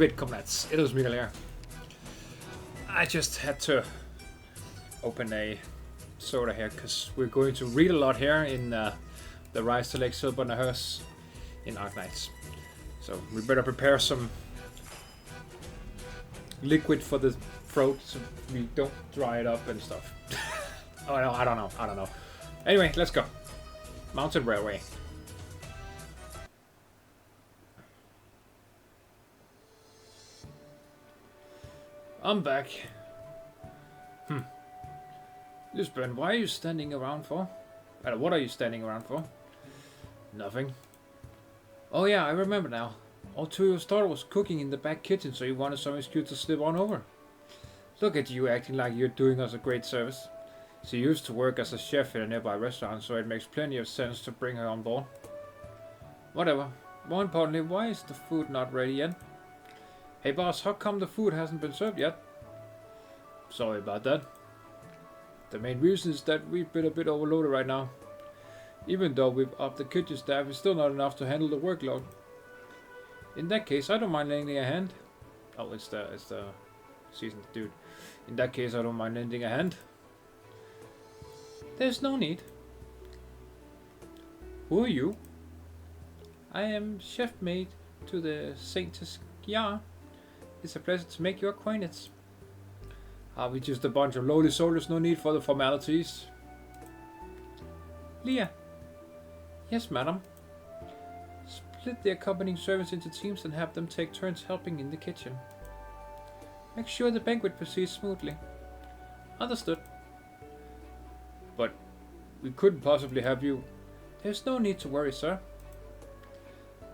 velkomnats. Silberneherze here. I just had to open a soda here because we're going to read a lot here in the Rise to Lake Silberneherze in Arknights. So we better prepare some liquid for the throat so we don't dry it up and stuff. Oh, no, I don't know. Anyway, let's go. Mountain Railway. I'm back. Lisbon, why are you standing around for? What are you standing around for? Nothing. Oh yeah, I remember now. Outtro Yostar was cooking in the back kitchen, so you wanted some excuse to slip on over. Look at you acting like you're doing us a great service. She used to work as a chef in a nearby restaurant, so it makes plenty of sense to bring her on board. Whatever. More importantly, why is the food not ready yet? Hey boss, how come the food hasn't been served yet? Sorry about that. The main reason is that we've been a bit overloaded right now. Even though we've upped the kitchen staff, it's still not enough to handle the workload. In that case, I don't mind lending a hand. Oh, it's the seasoned dude. In that case, I don't mind lending a hand. There's no need. Who are you? I am chef maid to the Saintess. Yeah. It's a pleasure to make your acquaintance. Are we just a bunch of lowly soldiers? No need for the formalities. Leah. Yes, madam. Split the accompanying servants into teams and have them take turns helping in the kitchen. Make sure the banquet proceeds smoothly. Understood. But we couldn't possibly have you. There's no need to worry, sir.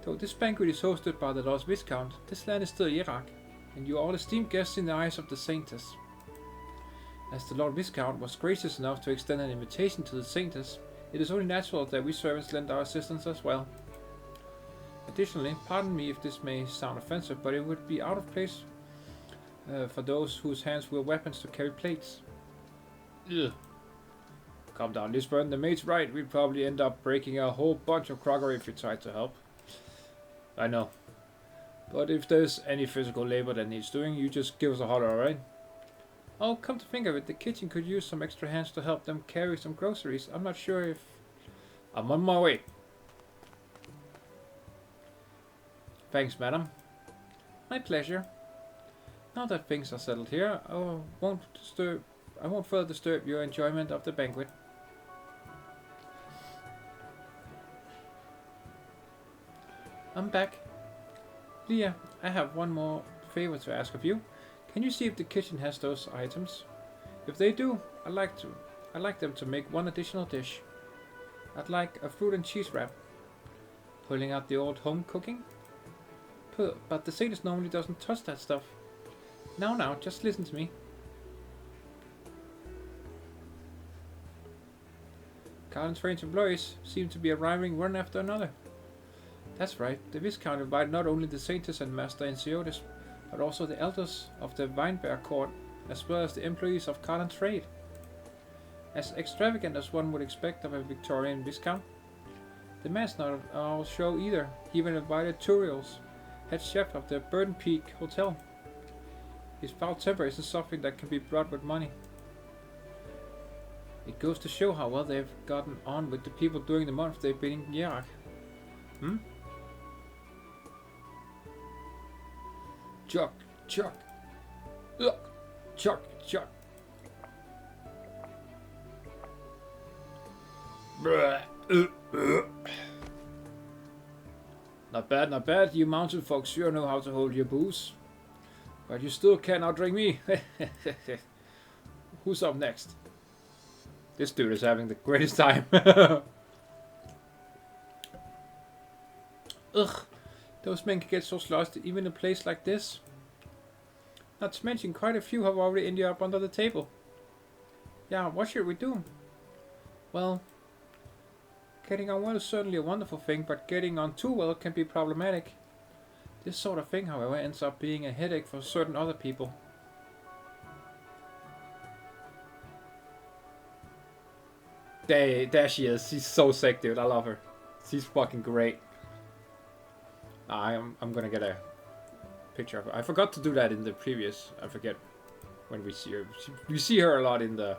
Though this banquet is hosted by the Lord Viscount, this land is still Iraq, and you are all esteemed guests in the eyes of the Saintess. As the Lord Viscount was gracious enough to extend an invitation to the Saintess, it is only natural that we servants lend our assistance as well. Additionally, pardon me if this may sound offensive, but it would be out of place for those whose hands were weapons to carry plates. Ugh. Calm down, Lisbon. The maid's right. We'd probably end up breaking a whole bunch of crockery if you tried to help. I know. But if there's any physical labor that needs doing, you just give us a holler, alright? Oh, come to think of it, the kitchen could use some extra hands to help them carry some groceries. I'm not sure if... I'm on my way. Thanks, madam. My pleasure. Now that things are settled here, I won't further disturb your enjoyment of the banquet. I'm back. Leah, I have one more favor to ask of you. Can you see if the kitchen has those items? If they do, I'd like them to make one additional dish. I'd like a fruit and cheese wrap. Pulling out the old home cooking? But the Saintess normally doesn't touch that stuff. Now, just listen to me. Carlin's strange employees seem to be arriving one after another. That's right, the Viscount invited not only the Saintess and Master Enciodes, but also the elders of the Weinberg court, as well as the employees of Carlin's trade. As extravagant as one would expect of a Victorian Viscount. The man's not at all show either. He even invited Turiels, head chef of the Burden Peak Hotel. His foul temper isn't something that can be brought with money. It goes to show how well they've gotten on with the people during the month they've been in Iraq. Chuck. Look. Chuck. Not bad. You mountain folks sure know how to hold your booze. But you still can't outdrink me. Who's up next? This dude is having the greatest time. Ugh. Those men can get so lost even in a place like this. Not to mention quite a few have already ended up under the table. Yeah, what should we do? Well, getting on well is certainly a wonderful thing, but getting on too well can be problematic. This sort of thing, however, ends up being a headache for certain other people. There she is. She's so sick, dude. I love her. She's fucking great. I'm gonna get a picture of her. I forgot to do that in the previous. I forget when we see her. We see her a lot in the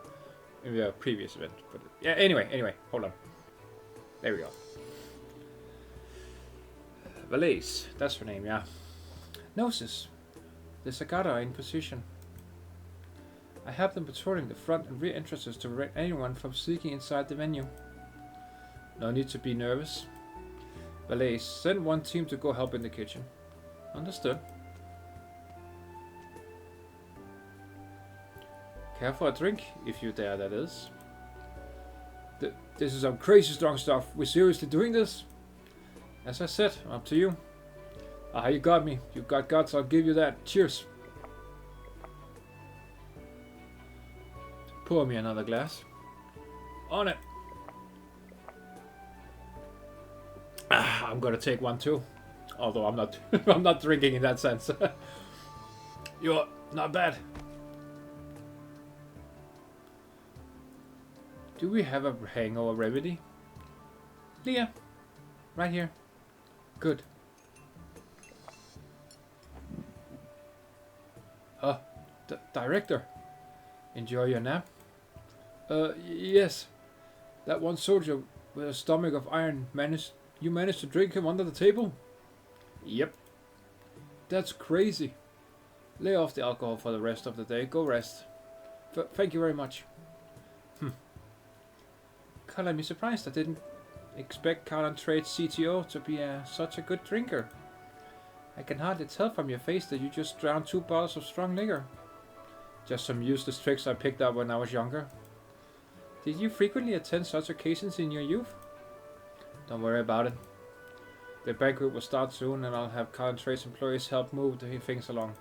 previous event. But yeah. Anyway, hold on. There we go. Valise. That's her name. Yeah. Gnosis. The Sagada are in position. I have them patrolling the front and rear entrances to prevent anyone from sneaking inside the venue. No need to be nervous. Valise, send one team to go help in the kitchen. Understood. Care for a drink, if you dare, that is. This is some crazy strong stuff. We're seriously doing this? As I said, up to you. Ah, you got me. You got guts, I'll give you that. Cheers. Pour me another glass. On it. Ah, I'm gonna take one too. Although I'm not I'm not drinking in that sense. You're not bad. Do we have a hangover remedy? Leah. Right here. Good. Director. Enjoy your nap? Yes. That one soldier with a stomach of iron you managed to drink him under the table? Yep. That's crazy. Lay off the alcohol for the rest of the day. Go rest. Thank you very much. Color me surprised. I didn't expect Carl Trade's CTO to be such a good drinker. I can hardly tell from your face that you just drowned 2 bottles of strong liquor. Just some useless tricks I picked up when I was younger. Did you frequently attend such occasions in your youth? Don't worry about it. The banquet will start soon and I'll have Carl Trade's employees help move the things along.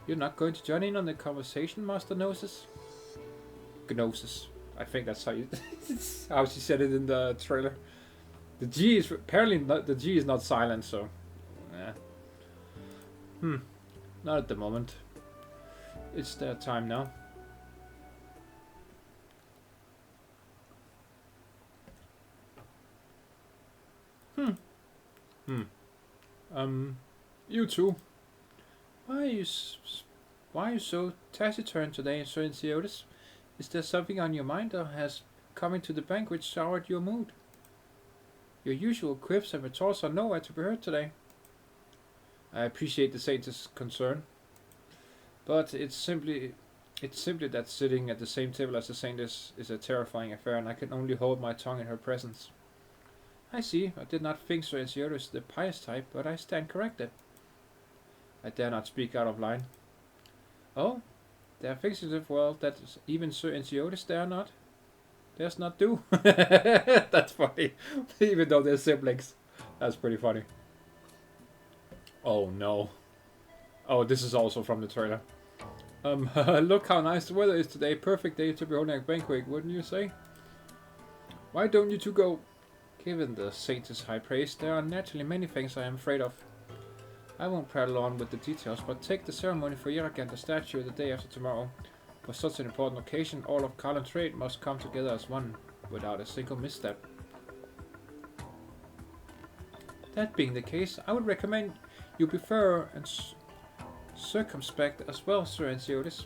You're not going to join in on the conversation, Master Gnosis? Gnosis. I think that's how how she said it in the trailer. The G is apparently not, the G is not silent, so yeah. Not at the moment. It's their time now. You two. Why are you so taciturn today, Sir Enciodes? Is there something on your mind, or has coming to the banquet soured your mood? Your usual quips and retorts are nowhere to be heard today. I appreciate the saint's concern, but it's simply that sitting at the same table as the saint is a terrifying affair, and I can only hold my tongue in her presence. I see. I did not think Sir Enciodes the pious type, but I stand corrected. I dare not speak out of line. Oh? There are things in the world that even Sir Enciodes dares not do. That's funny. Even though they're siblings. That's pretty funny. Oh no. Oh, this is also from the trailer. Look how nice the weather is today. Perfect day to be holding a banquet, wouldn't you say? Why don't you two go? Given the saint's high praise, there are naturally many things I am afraid of. I won't prattle on with the details, but take the ceremony for Yrak and the statue the day after tomorrow. For such an important occasion, all of Carl and Trade must come together as one, without a single misstep. That being the case, I would recommend you be thorough and circumspect as well, Sir Enciodes.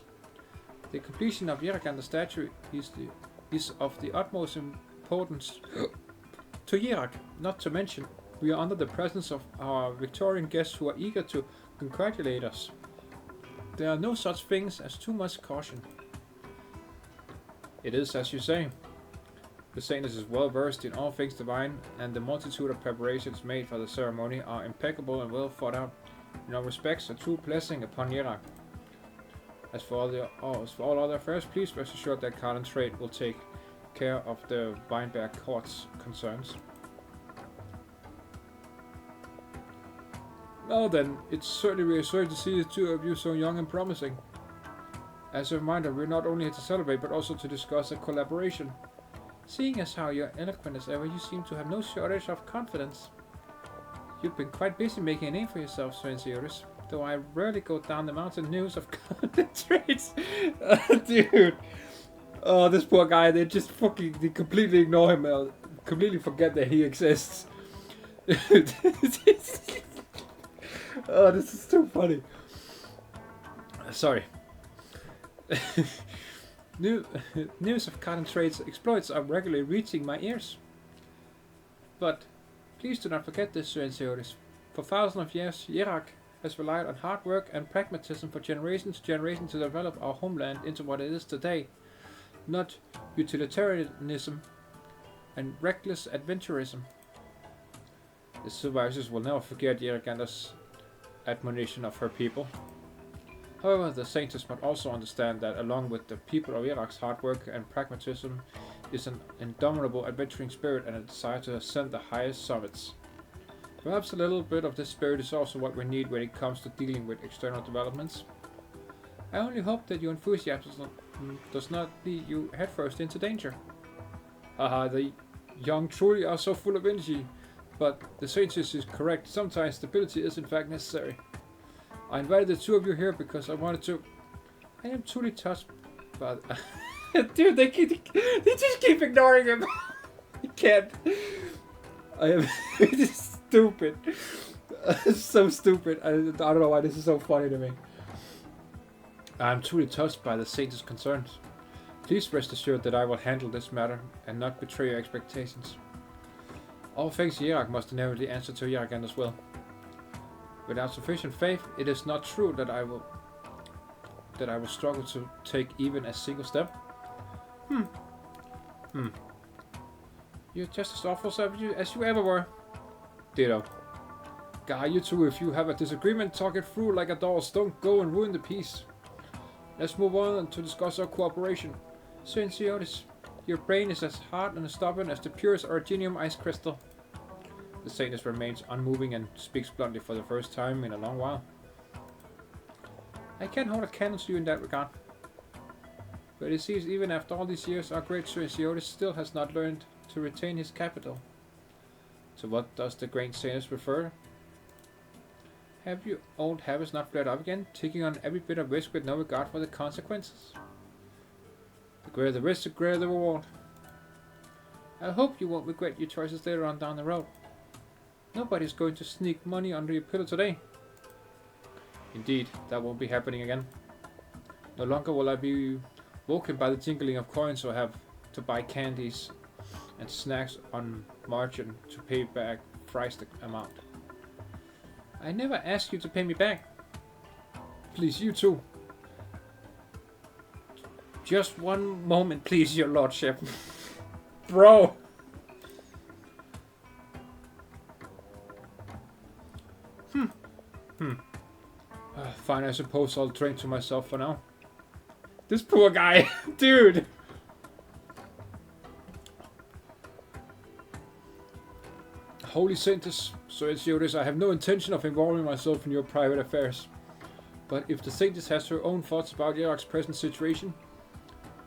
The completion of Yrak and the statue is of the utmost importance to Yrak, not to mention we are under the presence of our Victorian guests who are eager to congratulate us. There are no such things as too much caution. It is as you say. The saint is well versed in all things divine, and the multitude of preparations made for the ceremony are impeccable and well thought out. In all respects, a true blessing upon Yrak. As for all other affairs, please rest assured that Carl and Trade will take care of the Weinberg court's concerns. Well then, it's certainly reassuring to see the two of you so young and promising. As a reminder, we're not only here to celebrate, but also to discuss a collaboration. Seeing as how you're eloquent as ever, you seem to have no shortage of confidence. You've been quite busy making a name for yourself, Sir Enciodes, though I rarely go down the mountain news of content traits. Dude. Oh, this poor guy, they completely ignore him, completely forget that he exists. Oh, this is too funny. Sorry. News of cotton trade's exploits are regularly reaching my ears. But please do not forget this, Sir Enciodes. For thousands of years, Iraq has relied on hard work and pragmatism for generation to generation to develop our homeland into what it is today. Not utilitarianism and reckless adventurism. The supervisors will never forget Yeraganda's admonition of her people. However, the scientists must also understand that along with the people of Iraq's hard work and pragmatism is an indomitable adventuring spirit and a desire to ascend the highest summits. Perhaps a little bit of this spirit is also what we need when it comes to dealing with external developments. I only hope that your enthusiasm does not lead you headfirst into danger. Haha, the young truly are so full of energy, but the scientist is correct. Sometimes stability is in fact necessary. I invited the two of you here because I wanted to. I am truly touched by. Dude, they just keep ignoring him. I can't. I am. It is stupid. It's so stupid. I don't know why this is so funny to me. I am truly touched by the saint's concerns. Please rest assured that I will handle this matter and not betray your expectations. All things Iraq must inevitably answer to Yeraganda's will. Without sufficient faith, it is not true that I will struggle to take even a single step. You're just as awful as you ever were. Ditto. Guy, you two, if you have a disagreement, talk it through like adults. Don't go and ruin the peace. Let's move on to discuss our cooperation. Sir Enciodes, your brain is as hard and stubborn as the purest originium ice crystal. The saint remains unmoving and speaks bluntly for the first time in a long while. I can't hold a candle to you in that regard. But it seems even after all these years, our great Sir Enciodes still has not learned to retain his capital. To what does the great saint refer? Have your old habits not flared up again, taking on every bit of risk with no regard for the consequences? The greater the risk, the greater the reward. I hope you won't regret your choices later on down the road. Nobody's going to sneak money under your pillow today. Indeed, that won't be happening again. No longer will I be woken by the jingling of coins or have to buy candies and snacks on margin to pay back thrice the amount. I never asked you to pay me back. Please, you too. Just one moment, please, your lordship. Bro! Fine, I suppose I'll drink to myself for now. This poor guy, dude! Holy Saints, Sir Enciodes, I have no intention of involving myself in your private affairs. But if the Saints has her own thoughts about Iraq's present situation,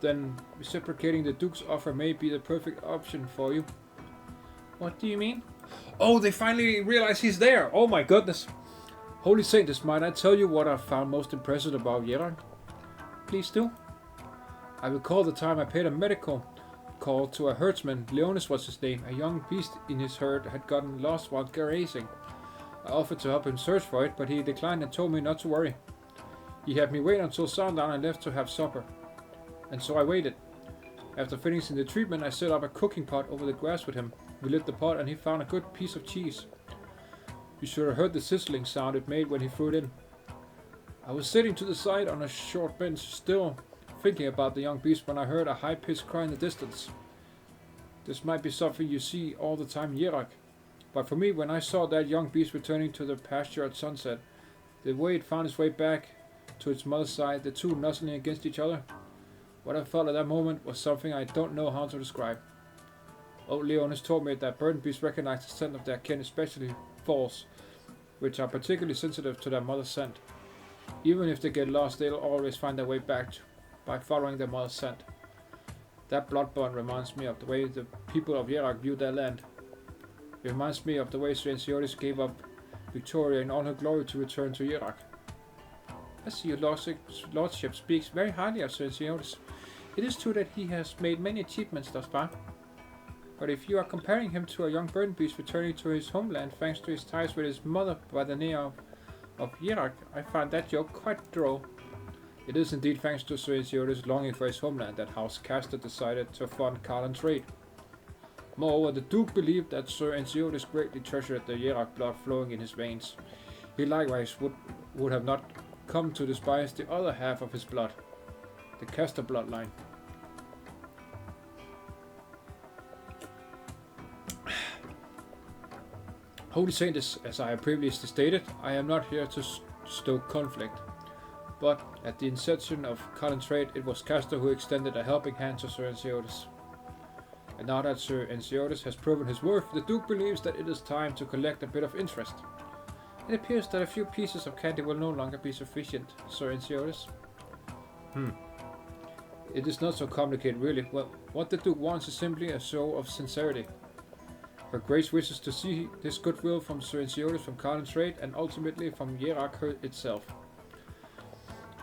then reciprocating the Duke's offer may be the perfect option for you. What do you mean? Oh, they finally realize he's there! Oh my goodness! Holy Saints, might I tell you what I found most impressive about Iraq? Please do. I recall the time I paid a medical call to a herdsman. Leonis was his name. A young beast in his herd had gotten lost while grazing. I offered to help him search for it, but he declined and told me not to worry. He had me wait until sundown and left to have supper. And so I waited. After finishing the treatment, I set up a cooking pot over the grass with him. We lit the pot and he found a good piece of cheese. You should have heard the sizzling sound it made when he threw it in. I was sitting to the side on a short bench, still thinking about the young beast, when I heard a high-pitched cry in the distance. This might be something you see all the time in Iraq, but for me, when I saw that young beast returning to the pasture at sunset, the way it found its way back to its mother's side, the two nuzzling against each other, what I felt at that moment was something I don't know how to describe. Old Leonis told me that burden beasts recognize the scent of their kin, especially falls, which are particularly sensitive to their mother's scent. Even if they get lost, they'll always find their way back by following their mother's scent. That blood bond reminds me of the way the people of Iraq view their land. It reminds me of the way Sir Enciodes gave up Victoria in all her glory to return to Iraq. I see your lordship speaks very highly of Sir Enciodes. It is true that he has made many achievements thus far. But if you are comparing him to a young burden beast returning to his homeland thanks to his ties with his mother by the name of of Yerak, I find that joke quite droll. It is indeed thanks to Sir Enciodes' longing for his homeland that House Castor decided to fund Carlin trade. Moreover, the Duke believed that Sir Enciodes greatly treasured the Yerak blood flowing in his veins. He likewise would have not come to despise the other half of his blood, the Castor bloodline. Holy Saints, as I have previously stated, I am not here to stoke conflict. But at the inception of Carlin trade, it was Castor who extended a helping hand to Sir Enciodes. And now that Sir Enciodes has proven his worth, the Duke believes that it is time to collect a bit of interest. It appears that a few pieces of candy will no longer be sufficient, Sir Enciodes. It is not so complicated really. Well, what the Duke wants is simply a show of sincerity. Her Grace wishes to see this goodwill from Sir Enciodes, from Carlin trade, and ultimately from Yerak itself.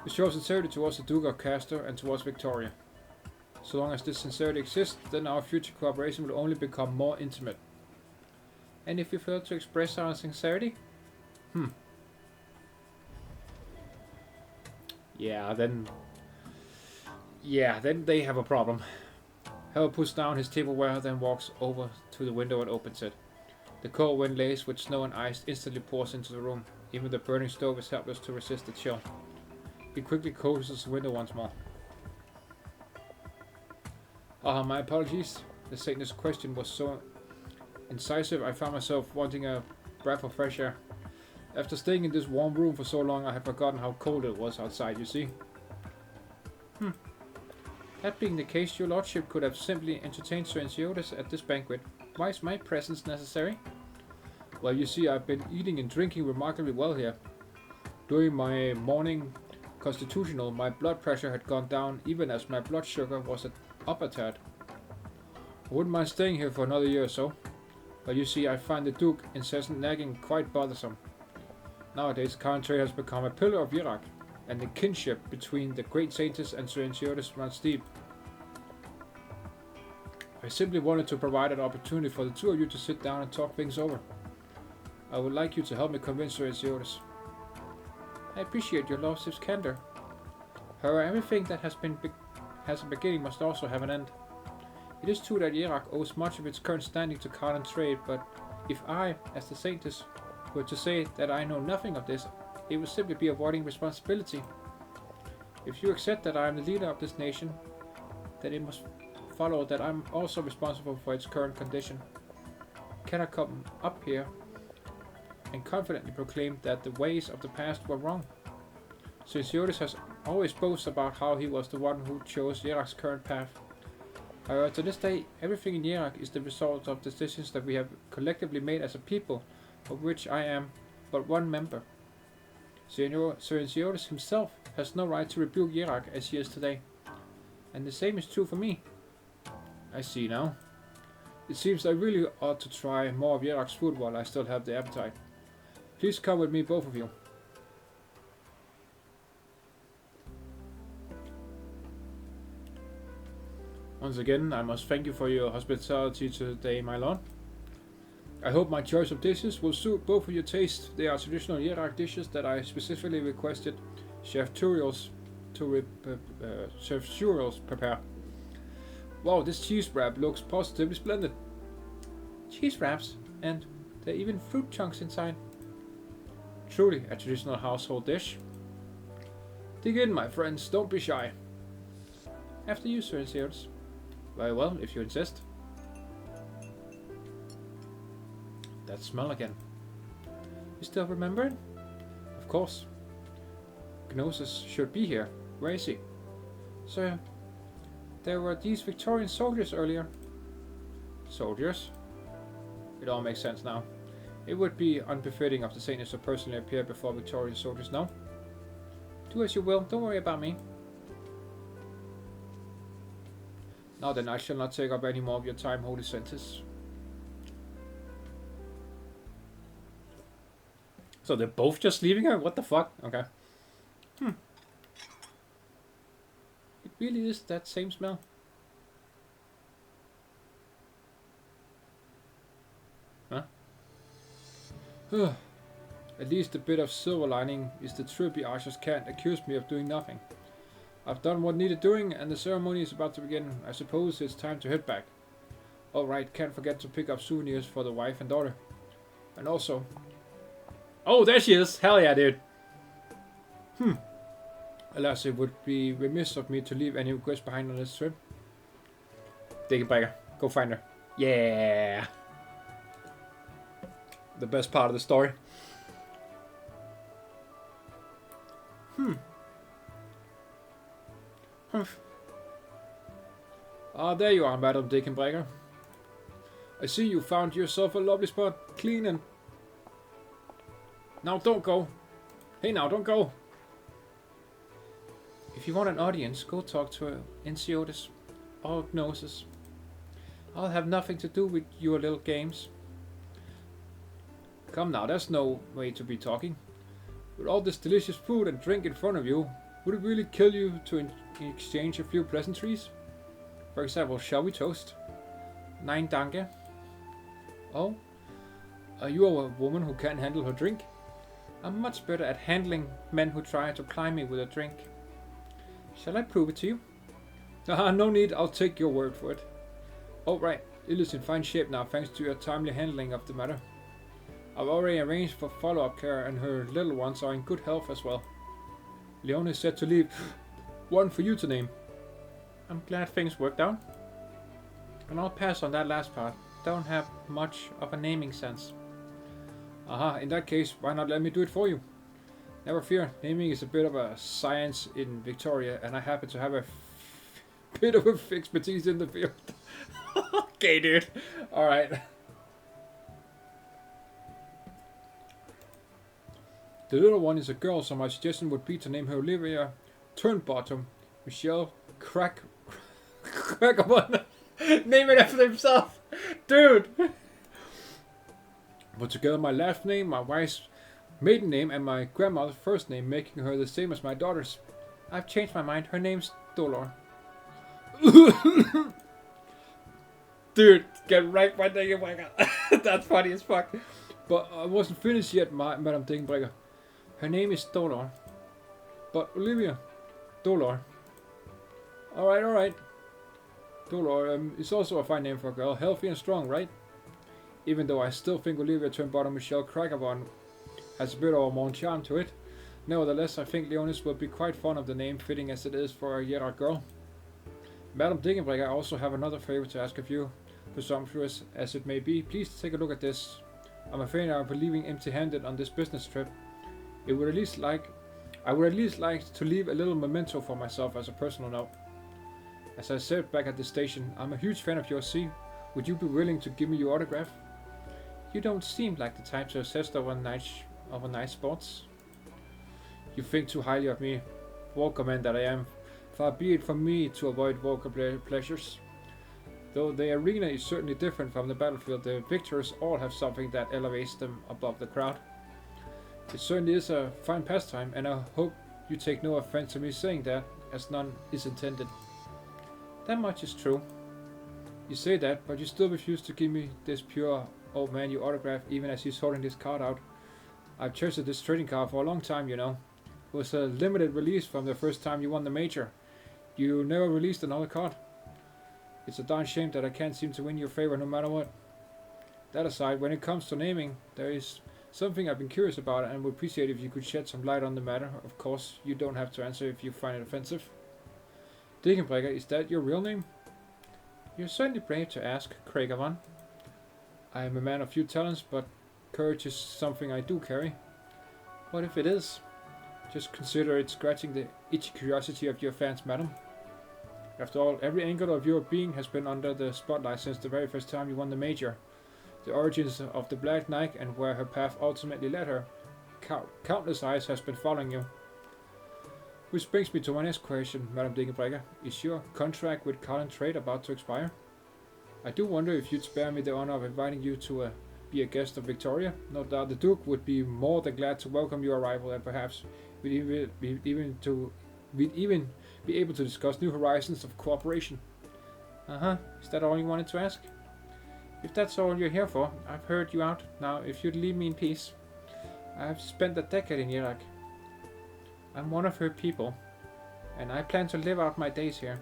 To show sincerity towards the Duke of Castor and towards Victoria. So long as this sincerity exists, then our future cooperation will only become more intimate. And if we fail to express our sincerity? Yeah, then they have a problem. Hal puts down his tableware, then walks over to the window and opens it. The cold wind laced with snow and ice instantly pours into the room. Even the burning stove is helpless to resist the chill. He quickly closes the window once more. My apologies. The Satan's question was so incisive I found myself wanting a breath of fresh air. After staying in this warm room for so long, I had forgotten how cold it was outside, you see. That being the case, your lordship could have simply entertained Sir Enciodes at this banquet. Why is my presence necessary? Well, you see, I've been eating and drinking remarkably well here. During my morning constitutional, my blood pressure had gone down even as my blood sugar was up a tad. I wouldn't mind staying here for another year or so. But you see, I find the Duke incessant nagging quite bothersome. Nowadays, Carlin trade has become a pillar of Yerak, and the kinship between the great Saintess and Sir Enciodes runs deep. I simply wanted to provide an opportunity for the two of you to sit down and talk things over. I would like you to help me convince Sir Enciodes. I appreciate your lordship's candor. However, everything that has a beginning must also have an end. It is true that Yerak owes much of its current standing to Carlin trade, but if I, as the Saintess, were to say that I know nothing of this, it would simply be avoiding responsibility. If you accept that I am the leader of this nation, then it must follow that I am also responsible for its current condition. Can I come up here and confidently proclaim that the ways of the past were wrong? Sir Enciodes has always boasted about how he was the one who chose Yerak's current path. However, to this day, everything in Yerak is the result of decisions that we have collectively made as a people, of which I am but one member. Sir Enciodes himself has no right to rebuke Yerak as he is today. And the same is true for me. I see now. It seems I really ought to try more of Yerak's food while I still have the appetite. Please come with me, both of you. Once again, I must thank you for your hospitality today, my lord. I hope my choice of dishes will suit both of your tastes. They are traditional Yerak dishes that I specifically requested Chef Turiel's prepare. Wow, this cheese wrap looks positively splendid. Cheese wraps, and there are even fruit chunks inside. Truly a traditional household dish. Dig in, my friends, don't be shy. After you, Sir Enciodes. Very well, if you insist. That smell again. You still remember it? Of course. Gnosis should be here. Where is he? Sir, there were these Victorian soldiers earlier. Soldiers? It all makes sense now. It would be unbefitting of the Sataness to personally appear before Victorian soldiers now. Do as you will, don't worry about me. Now then, I shall not take up any more of your time, Holy Saintess. So they're both just leaving her? What the fuck? Okay. It really is that same smell. Huh? At least a bit of silver lining is the trippy archers can't accuse me of doing nothing. I've done what needed doing, and the ceremony is about to begin. I suppose it's time to head back. Alright, can't forget to pick up souvenirs for the wife and daughter. And also... Oh, there she is! Hell yeah, dude! Alas, it would be remiss of me to leave any requests behind on this trip. Dickenbreaker, go find her. Yeah! The best part of the story. Ah, there you are, Madam Dickenbreaker. I see you found yourself a lovely spot. Clean and... Now don't go. Hey now, don't go. If you want an audience, go talk to Enciodes. Arctosz. I'll have nothing to do with your little games. Come now, there's no way to be talking. With all this delicious food and drink in front of you, would it really kill you to exchange a few pleasantries? For example, shall we toast? Nein, danke. Oh? Are you a woman who can't handle her drink? I'm much better at handling men who try to climb me with a drink. Shall I prove it to you? No need, I'll take your word for it. Oh right, Ill is in fine shape now thanks to your timely handling of the matter. I've already arranged for follow-up care and her little ones are in good health as well. Leon is set to leave. One for you to name. I'm glad things worked out. And I'll pass on that last part. Don't have much of a naming sense. Aha, in that case, why not let me do it for you? Never fear, naming is a bit of a science in Victoria, and I happen to have a bit of expertise in the field. Okay, dude. Alright. The little one is a girl, so my suggestion would be to name her Olivia Turnbottom Michelle Crackerman. Name it after himself. Dude. Put together my last name, my wife's maiden name, and my grandmother's first name, making her the same as my daughter's. I've changed my mind. Her name's Dolor. Dude, get right by Dickenbreaker. That's funny as fuck. But I wasn't finished yet, Madam Dickenbreaker. Her name is Dolor. But Olivia. Dolor. Alright. Dolor is also a fine name for a girl. Healthy and strong, right? Even though I still think Olivia Turnbottom Michelle Crackerman has a bit of a more charm to it. Nevertheless, I think Leonis will be quite fond of the name, fitting as it is for a Yera girl. Madam Dickenbreaker, I also have another favor to ask of you. Presumptuous as it may be, please take a look at this. I'm afraid I'll be leaving empty-handed on this business trip. I would at least like to leave a little memento for myself as a personal note. As I said back at the station, I'm a huge fan of yours. See, would you be willing to give me your autograph? You don't seem like the type to obsess over nice sports. You think too highly of me, Walker man that I am. Far be it from me to avoid Walker pleasures. Though the arena is certainly different from the battlefield, the victors all have something that elevates them above the crowd. It certainly is a fine pastime, and I hope you take no offense to me saying that, as none is intended. That much is true. You say that, but you still refuse to give me this pure old man your autograph, even as he's holding this card out. I've treasured this trading card for a long time, you know. It was a limited release from the first time you won the major. You never released another card. It's a darn shame that I can't seem to win your favor no matter what. That aside, when it comes to naming, there is something I've been curious about and would appreciate if you could shed some light on the matter. Of course, you don't have to answer if you find it offensive. Dickenbreaker, is that your real name? You're certainly brave to ask, Craigavan. I am a man of few talents, but courage is something I do carry. What if it is? Just consider it scratching the itchy curiosity of your fans, madam. After all, every angle of your being has been under the spotlight since the very first time you won the major. The origins of the Black Knight and where her path ultimately led her. Countless eyes has been following you. Which brings me to my next question, Madam Dickenbreaker. Is your contract with Colin Trade about to expire? I do wonder if you'd spare me the honor of inviting you to be a guest of Victoria. No doubt the Duke would be more than glad to welcome your arrival, and perhaps we'd even be able to discuss new horizons of cooperation. Is that all you wanted to ask? If that's all you're here for, I've heard you out. Now, if you'd leave me in peace. I have spent a decade in Iraq. I'm one of her people, and I plan to live out my days here.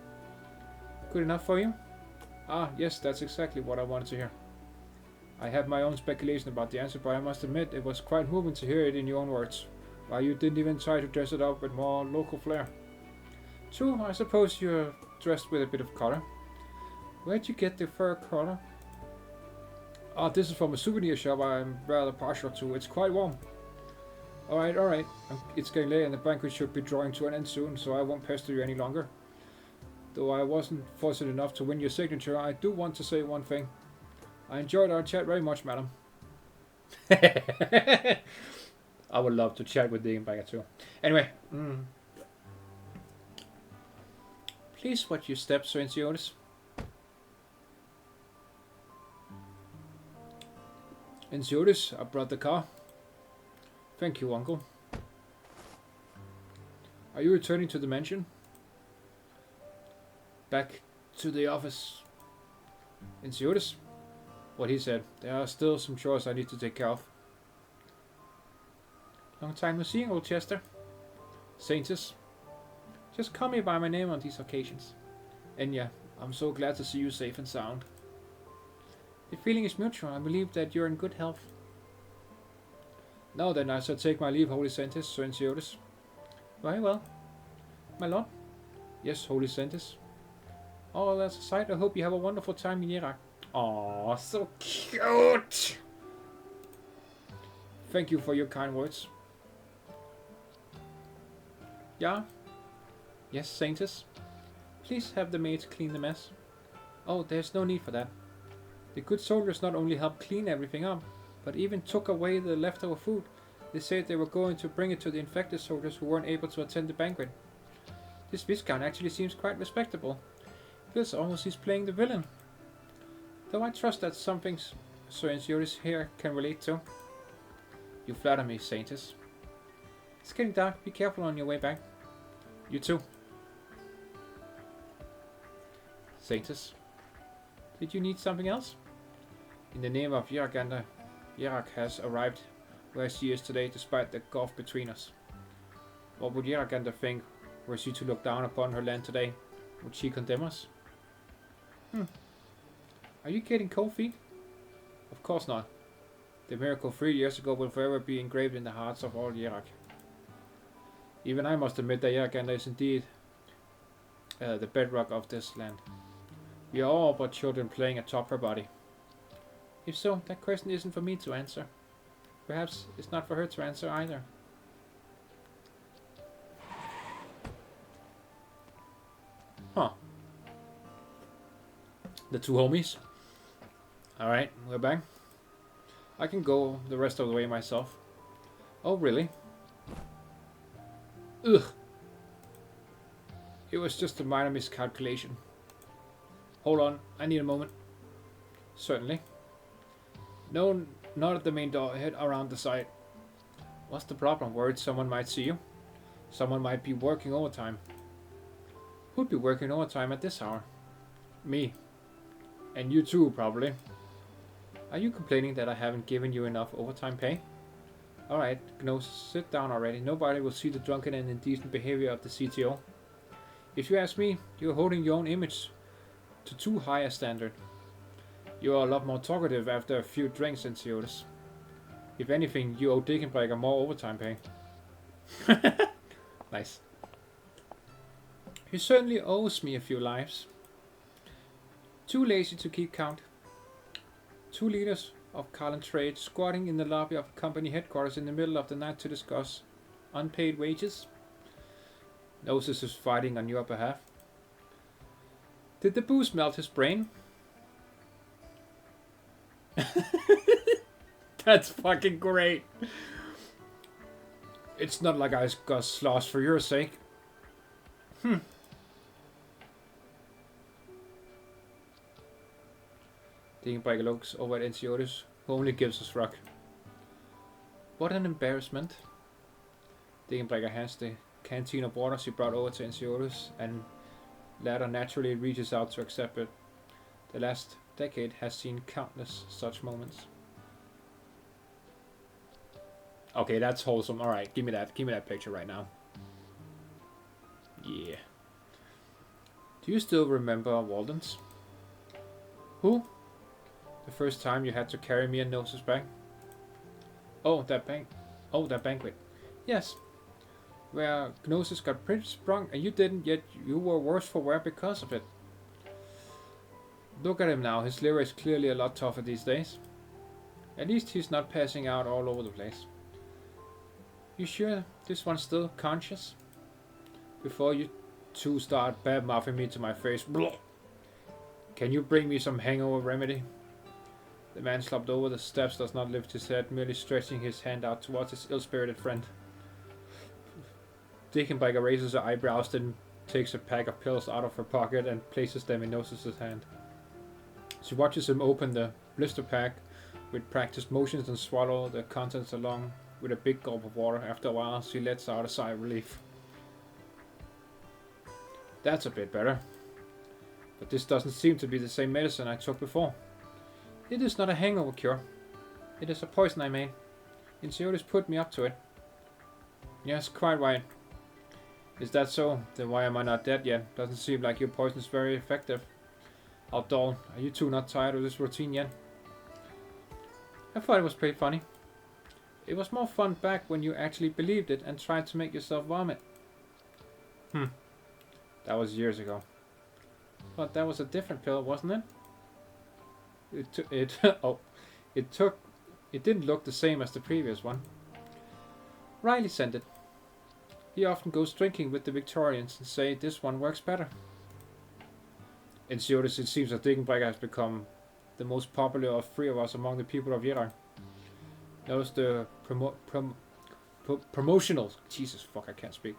Good enough for you? Ah, yes, that's exactly what I wanted to hear. I have my own speculation about the answer, but I must admit it was quite moving to hear it in your own words. Why, you didn't even try to dress it up with more local flair. True, I suppose you're dressed with a bit of color. Where'd you get the fur collar? Ah, this is from a souvenir shop I'm rather partial to. It's quite warm. Alright. It's getting late and the banquet should be drawing to an end soon, so I won't pester you any longer. Though I wasn't fortunate enough to win your signature, I do want to say one thing. I enjoyed our chat very much, madam. I would love to chat with the Degenbrecher too. Anyway. Please watch your steps, Sir Enciodes. Enciodes, I brought the car. Thank you, uncle. Are you returning to the mansion? Back to the office. Enciodes? What he said. There are still some chores I need to take care of. Long time no see, old Chester. Saintus. Just call me by my name on these occasions. Enya, I'm so glad to see you safe and sound. The feeling is mutual. I believe that you're in good health. Now then, I shall take my leave, Holy Saintus, Sir Enciodes. Very well. My lord? Yes, Holy Saintus. All else aside, I hope you have a wonderful time in Iraq. Aww, so cute! Thank you for your kind words. Yeah? Yes, Saintus? Please have the maids clean the mess. Oh, there's no need for that. The good soldiers not only helped clean everything up, but even took away the leftover food. They said they were going to bring it to the infected soldiers who weren't able to attend the banquet. This Viscount actually seems quite respectable. Feels almost he's playing the villain. Though I trust that's something Sir Enciodes here can relate to. You flatter me, Saintus. It's getting dark. Be careful on your way back. You too. Saintus. Did you need something else? In the name of Yargander, Yarak has arrived where she is today despite the gulf between us. What would Yargander think were she to look down upon her land today? Would she condemn us? Are you getting cold feet? Of course not. The miracle 3 years ago will forever be engraved in the hearts of all Yarak. Even I must admit that Yargander is indeed the bedrock of this land. We are all but children playing atop her body. If so, that question isn't for me to answer. Perhaps it's not for her to answer either. Huh. The two homies. Alright, we're back. I can go the rest of the way myself. Oh, really? Ugh. It was just a minor miscalculation. Hold on, I need a moment. Certainly. No, not at the main door. Head around the side. What's the problem? Worried someone might see you? Someone might be working overtime. Who'd be working overtime at this hour? Me. And you too, probably. Are you complaining that I haven't given you enough overtime pay? Alright, Gnos, sit down already. Nobody will see the drunken and indecent behavior of the CTO. If you ask me, you're holding your own image to too high a standard. You are a lot more talkative after a few drinks, Enciodes. If anything, you owe Degenbrecher more overtime pay. Nice. He certainly owes me a few lives. Too lazy to keep count. Two leaders of Carlin trade squatting in the lobby of company headquarters in the middle of the night to discuss unpaid wages. Gnosis is fighting on your behalf. Did the booze melt his brain? That's fucking great. It's not like I got lost for your sake. Degenbrecher looks over at Enciodes, who only gives a shrug. What an embarrassment. Degenbrecher hands the canteen of water she brought over to Enciodes, and latter naturally reaches out to accept it. The last decade has seen countless such moments. Okay, that's wholesome. Alright, give me that. Give me that picture right now. Yeah. Do you still remember Walden's? Who? The first time you had to carry me and Gnosis back? Oh, that banquet. Yes. Where Gnosis got pretty sprung and you didn't, yet you were worse for wear because of it. Look at him now. His liver is clearly a lot tougher these days. At least he's not passing out all over the place. You sure this one's still conscious? Before you two start bad-mouthing me to my face. Blah. Can you bring me some hangover remedy? The man slumped over the steps, does not lift his head, merely stretching his hand out towards his ill-spirited friend. Dickenbiker raises her eyebrows, then takes a pack of pills out of her pocket and places them in Gnosis' hand. She watches him open the blister pack with practiced motions and swallow the contents along with a big gulp of water. After a while, she lets out a sigh of relief. That's a bit better. But this doesn't seem to be the same medicine I took before. It is not a hangover cure. It is a poison I made. Enciodes put me up to it. Yes, quite right. Is that so? Then why am I not dead yet? Doesn't seem like your poison is very effective. Outdoor, are you two not tired of this routine yet? I thought it was pretty funny. It was more fun back when you actually believed it and tried to make yourself vomit. That was years ago. But that was a different pill, wasn't it? It didn't look the same as the previous one. Riley sent it. He often goes drinking with the Victorians and say this one works better. Enciodes, it seems that Dickenbiker has become the most popular of three of us among the people of Yidar. Notice the promotional... Jesus, fuck, I can't speak.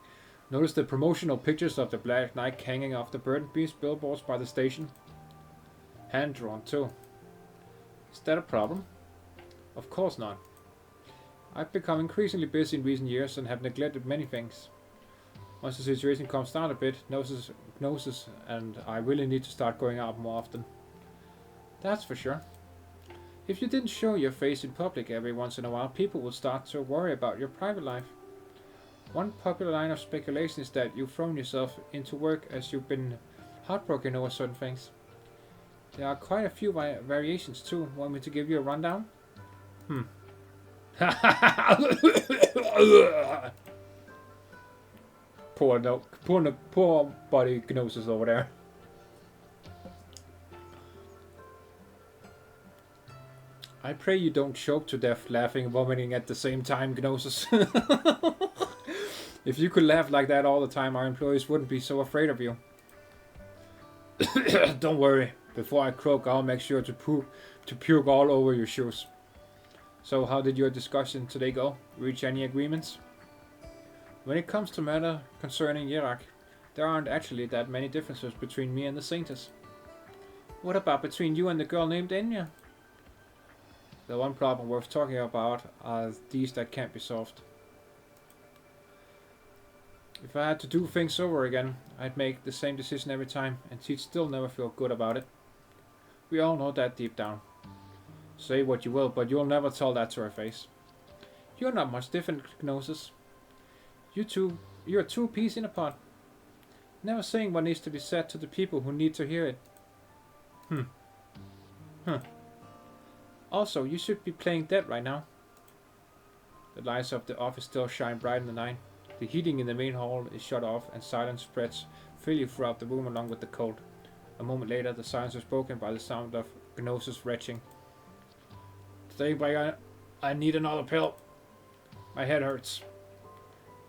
Notice the promotional pictures of the Black Knight hanging off the Burden Beast billboards by the station. Hand-drawn, too. Is that a problem? Of course not. I've become increasingly busy in recent years and have neglected many things. Once the situation calms down a bit, Gnosis and I really need to start going out more often. That's for sure. If you didn't show your face in public every once in a while, people would start to worry about your private life. One popular line of speculation is that you've thrown yourself into work as you've been heartbroken over certain things. There are quite a few variations too. Want me to give you a rundown? Poor body Gnosis over there. I pray you don't choke to death laughing and vomiting at the same time, Gnosis. If you could laugh like that all the time, our employees wouldn't be so afraid of you. Don't worry. Before I croak, I'll make sure to puke all over your shoes. So how did your discussion today go? Reach any agreements? When it comes to matter concerning Yidrak, there aren't actually that many differences between me and the Saintess. What about between you and the girl named Enya? The one problem worth talking about are these that can't be solved. If I had to do things over again, I'd make the same decision every time, and she'd still never feel good about it. We all know that deep down. Say what you will, but you'll never tell that to her face. You're not much different, Gnosis. You're two peas in a pod. Never saying what needs to be said to the people who need to hear it. Also, you should be playing dead right now. The lights of the office still shine bright in the night. The heating in the main hall is shut off and silence spreads freely throughout the room along with the cold. A moment later, the silence is broken by the sound of Gnosis retching. Stay, I need another pill. My head hurts.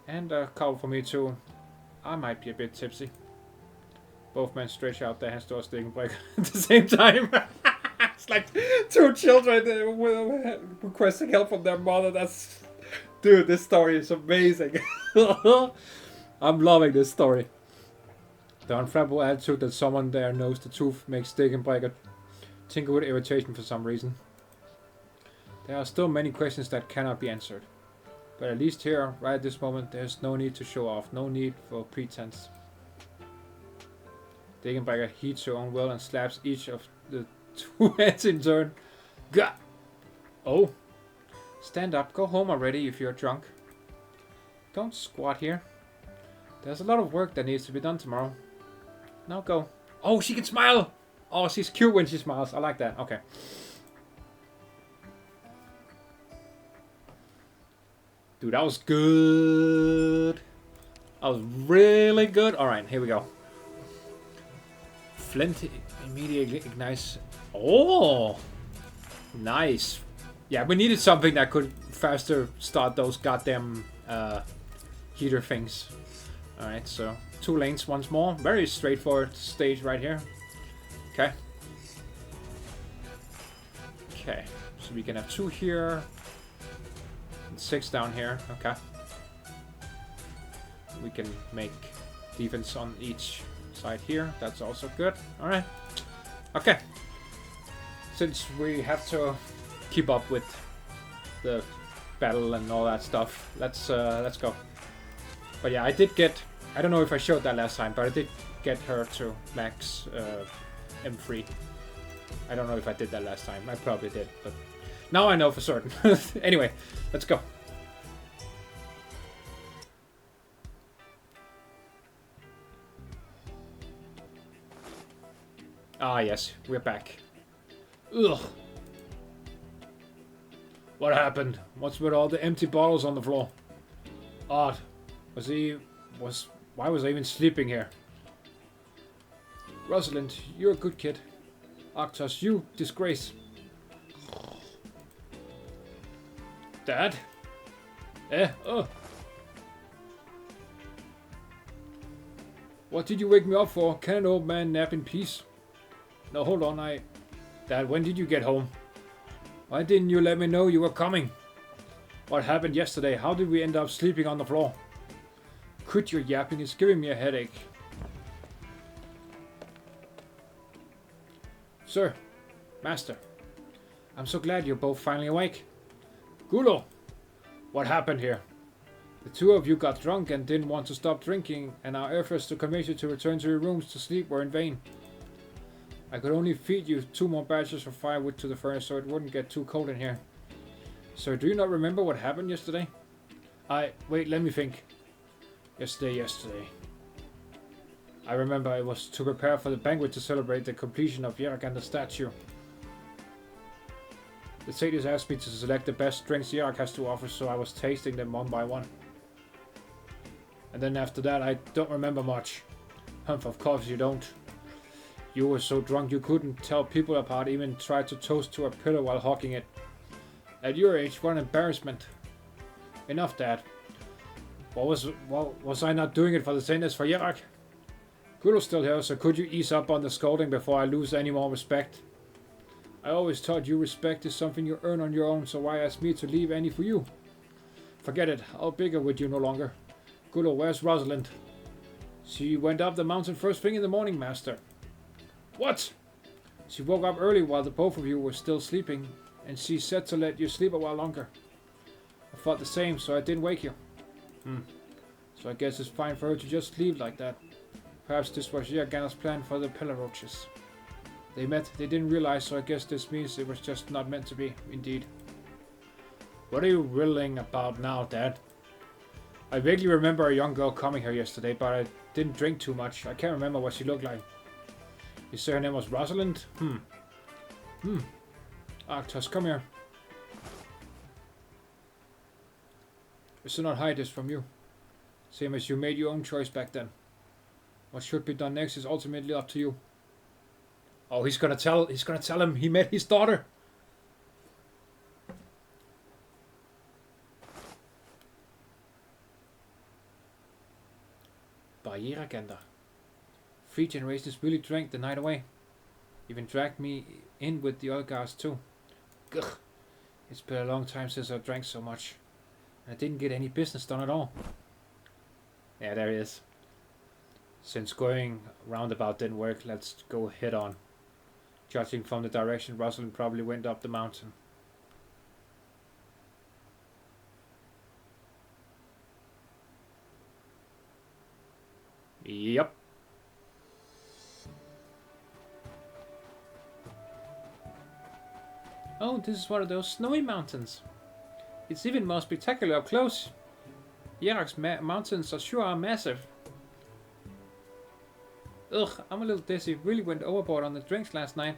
And a couple for me too. I might be a bit tipsy. Both men stretch out their hands towards Dickenbiker at the same time. It's like two children requesting help from their mother. Dude, this story is amazing. I'm loving this story. The unflappable attitude that someone there knows the truth makes Dickenbiker tingle with irritation for some reason. There are still many questions that cannot be answered. But at least here, right at this moment, there's no need to show off, no need for pretense. Dickenbiker heeds her own will and slaps each of the two heads in turn. Gah! Oh! Stand up, go home already if you're drunk. Don't squat here. There's a lot of work that needs to be done tomorrow. Now go. Oh, she can smile! Oh, she's cute when she smiles. I like that. Okay. Dude, that was good. That was really good. Alright, here we go. Flint immediately ignites. Oh! Nice. Yeah, we needed something that could faster start those goddamn heater things. Alright, so 2 lanes once more. Very straightforward stage right here. Okay. Okay, so we can have 2 here. And 6 down here. Okay. We can make defense on each side here. That's also good. Alright. Okay. Since we have to keep up with the battle and all that stuff, let's go. But yeah, I did get, I don't know if I showed that last time, but I did get her to max M3. I don't know if I did that last time. I probably did, but now I know for certain. Anyway, let's go. Ah yes, we're back. Ugh. What happened? What's with all the empty bottles on the floor? Odd. Why was I even sleeping here? Rosalind, you're a good kid. Arctosz, you disgrace. Dad? Oh. What did you wake me up for? Can an old man nap in peace? No, hold on, Dad, when did you get home? Why didn't you let me know you were coming? What happened yesterday? How did we end up sleeping on the floor? Quit your yapping, it's giving me a headache. Sir, Master, I'm so glad you're both finally awake. Gulo, what happened here? The 2 of you got drunk and didn't want to stop drinking, and our efforts to convince you to return to your rooms to sleep were in vain. I could only feed you 2 more batches of firewood to the furnace so it wouldn't get too cold in here. Sir, do you not remember what happened yesterday? Wait, let me think. Yesterday. I remember it was to prepare for the banquet to celebrate the completion of Yerak statue. The satyrs asked me to select the best drinks Yerak has to offer, so I was tasting them one by one. And then after that, I don't remember much. Humph, of course you don't. You were so drunk you couldn't tell people apart, even tried to toast to a pillow while hawking it. At your age, what an embarrassment. Enough, Dad. Was I not doing it for the saintness for Yerak? Gulo's still here, so could you ease up on the scolding before I lose any more respect? I always thought you respect is something you earn on your own, so why ask me to leave any for you? Forget it, I'll bigger with you no longer. Gulo, where's Rosalind? She went up the mountain first thing in the morning, Master. What? She woke up early while the both of you were still sleeping, and she said to let you sleep a while longer. I thought the same, so I didn't wake you. So I guess it's fine for her to just leave like that. Perhaps this was Yagana's plan for the pillar roaches. They met, they didn't realize, so I guess this means it was just not meant to be, indeed. What are you riddling about now, Dad? I vaguely remember a young girl coming here yesterday, but I didn't drink too much. I can't remember what she looked like. You say her name was Rosalind? Arctosz, come here. I should not hide this from you. Same as you made your own choice back then. What should be done next is ultimately up to you. Oh, he's gonna tell him he met his daughter. Barrieragenda. 3 generations really drank the night away. Even dragged me in with the other guys too. Gugh. It's been a long time since I drank so much. And I didn't get any business done at all. Yeah, there he is. Since going roundabout didn't work, let's go head on. Judging from the direction, Rosalind probably went up the mountain. Yep. Oh, this is one of those snowy mountains. It's even more spectacular up close. Yerak's mountains are massive. Ugh, I'm a little dizzy. Really went overboard on the drinks last night.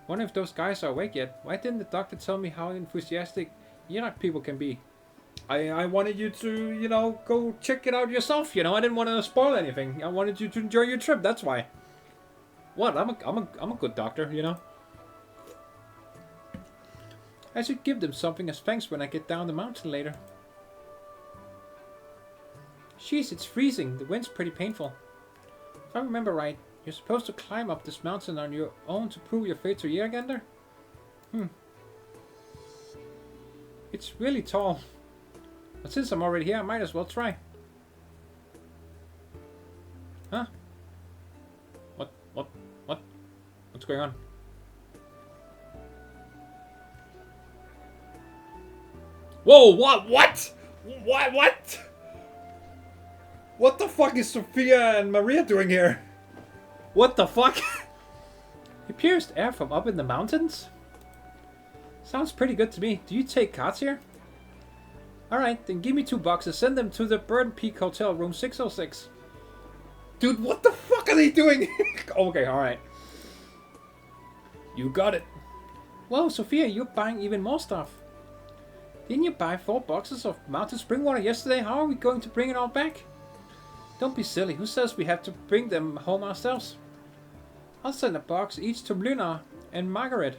Wonder if those guys are awake yet. Why didn't the doctor tell me how enthusiastic Yerak people can be? I wanted you to, you know, go check it out yourself. You know, I didn't want to spoil anything. I wanted you to enjoy your trip. That's why. What? I'm a good doctor. You know. I should give them something as thanks when I get down the mountain later. Jeez, it's freezing. The wind's pretty painful. If I remember right, you're supposed to climb up this mountain on your own to prove your faith to Yergander? It's really tall. But since I'm already here, I might as well try. Huh? What's going on? Whoa, what? What? What the fuck is Sophia and Maria doing here? What the fuck? He pierced air from up in the mountains? Sounds pretty good to me. Do you take cards here? Alright, then give me 2 boxes. Send them to the Burn Peak Hotel, room 606. Dude, what the fuck are they doing? Okay, alright. You got it. Whoa, Sophia, you're buying even more stuff. Didn't you buy 4 boxes of mountain spring water yesterday? How are we going to bring it all back? Don't be silly. Who says we have to bring them home ourselves? I'll send a box each to Lunar and Margaret.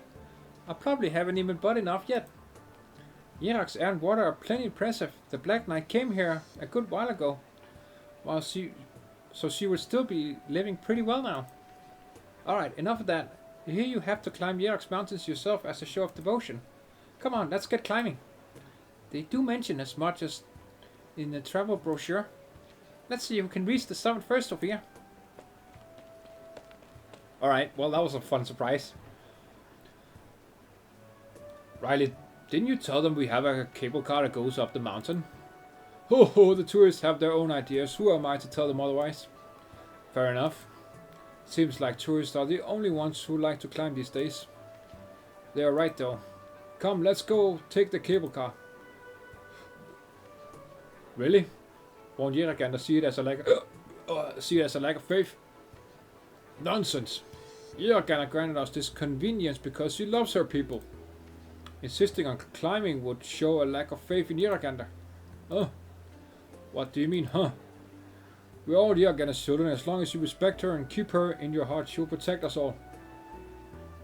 I probably haven't even bought enough yet. Yerak's air and water are plenty impressive. The Black Knight came here a good while ago. So she would still be living pretty well now. Alright, enough of that. Here you have to climb Yerak's mountains yourself as a show of devotion. Come on, let's get climbing. They do mention as much as in the travel brochure. Let's see who can reach the summit first, Sophia. Alright, well that was a fun surprise. Riley, didn't you tell them we have a cable car that goes up the mountain? Ho, the tourists have their own ideas. Who am I to tell them otherwise? Fair enough. Seems like tourists are the only ones who like to climb these days. They are right though. Come, let's go take the cable car. Really? Won't Yeragander see it as a lack of faith? Nonsense. Yeragander granted us this convenience because she loves her people. Insisting on climbing would show a lack of faith in Yeragander. Huh? What do you mean, huh? We're all Yeragander's children. As long as you respect her and keep her in your heart, she'll protect us all.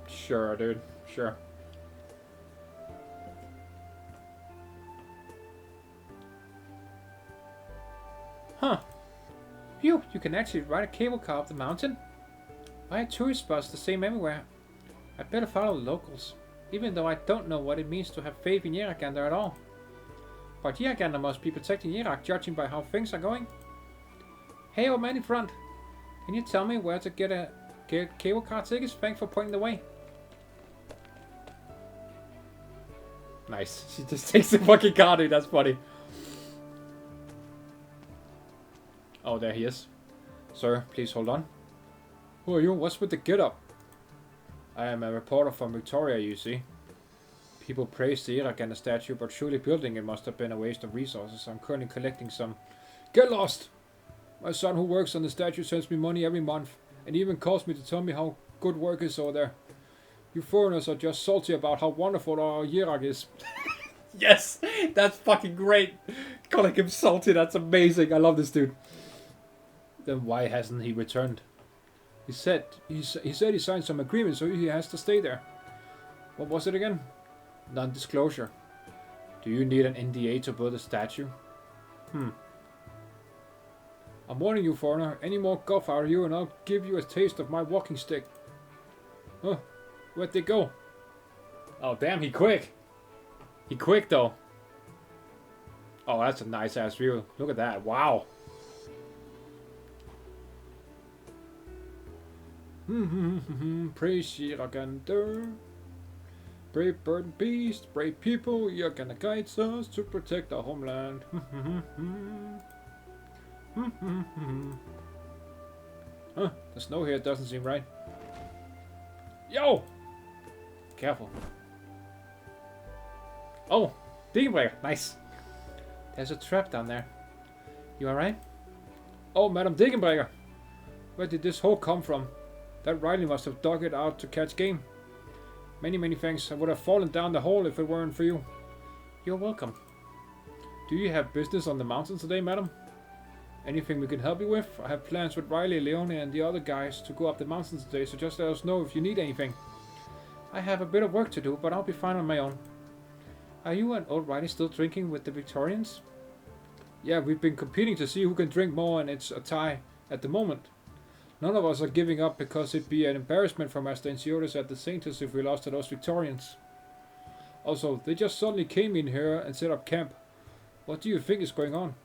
Sure, dude. Sure. Huh. Phew, you can actually ride a cable car up the mountain? Why are tourist bus the same everywhere? I better follow the locals. Even though I don't know what it means to have faith in Yeragander at all. But Yeragander must be protecting Yerak, judging by how things are going. Hey, old man in front. Can you tell me where to get cable car tickets? Thanks for pointing the way. Nice. She just takes the fucking car, dude. That's funny. Oh, there he is. Sir, please hold on. Who are you? What's with the get-up? I am a reporter from Victoria, you see. People praise the Yeragander statue, but surely building it must have been a waste of resources. I'm currently collecting some. Get lost! My son who works on the statue sends me money every month, and even calls me to tell me how good work is over there. You foreigners are just salty about how wonderful our Yerak is. Yes! That's fucking great! Calling him salty, that's amazing. I love this dude. Then why hasn't he returned? He said he signed some agreement, so he has to stay there. What was it again? Non-disclosure. Do you need an NDA to build a statue? I'm warning you, foreigner. Any more guff out of you and I'll give you a taste of my walking stick. Huh? Where'd they go? Oh damn, he quick. He quick though. Oh, that's a nice ass view. Look at that. Wow. Praise Yeragander. Brave bird and beast, brave people, Yeragander guides us to protect our homeland. Huh, the snow here doesn't seem right. Yo! Careful. Oh, Degenbreaker, nice. There's a trap down there. You alright? Oh, Madam Degenbreaker. Where did this hole come from? That Riley must have dug it out to catch game. Many, many thanks. I would have fallen down the hole if it weren't for you. You're welcome. Do you have business on the mountain today, madam? Anything we can help you with? I have plans with Riley, Leone, and the other guys to go up the mountain today, so just let us know if you need anything. I have a bit of work to do, but I'll be fine on my own. Are you and old Riley still drinking with the Victorians? Yeah, we've been competing to see who can drink more, and it's a tie at the moment. None of us are giving up because it'd be an embarrassment for Master Enciodes at the Saints if we lost to those Victorians. Also, they just suddenly came in here and set up camp. What do you think is going on?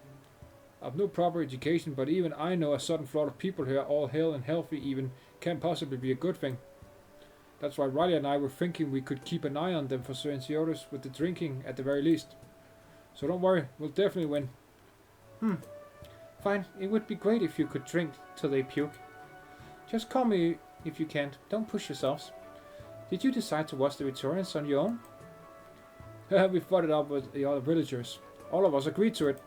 I've no proper education, but even I know a sudden flood of people here, all hale and healthy even, can't possibly be a good thing. That's why Riley and I were thinking we could keep an eye on them for Sir Enciodes with the drinking at the very least. So don't worry, we'll definitely win. Fine, it would be great if you could drink till they puke. Just call me if you can't, don't push yourselves. Did you decide to watch the Victorians on your own? We fought it out with the other villagers. All of us agreed to it.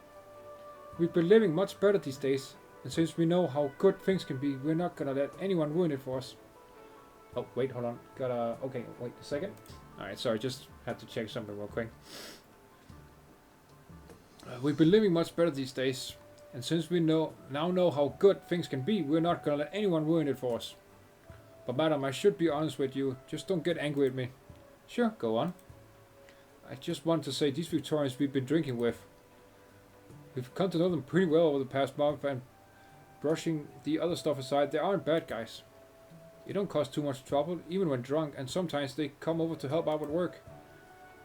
We've been living much better these days, and since we know how good things can be, we're not gonna let anyone ruin it for us. Oh, wait, hold on. Okay, wait a second. Alright, sorry, just had to check something real quick. We've been living much better these days, and since we now know how good things can be, we're not gonna let anyone ruin it for us. But madam, I should be honest with you, just don't get angry at me. Sure, go on. I just want to say these Victorians we've been drinking with, we've come to know them pretty well over the past month, and brushing the other stuff aside, they aren't bad guys. They don't cause too much trouble, even when drunk, and sometimes they come over to help out with work.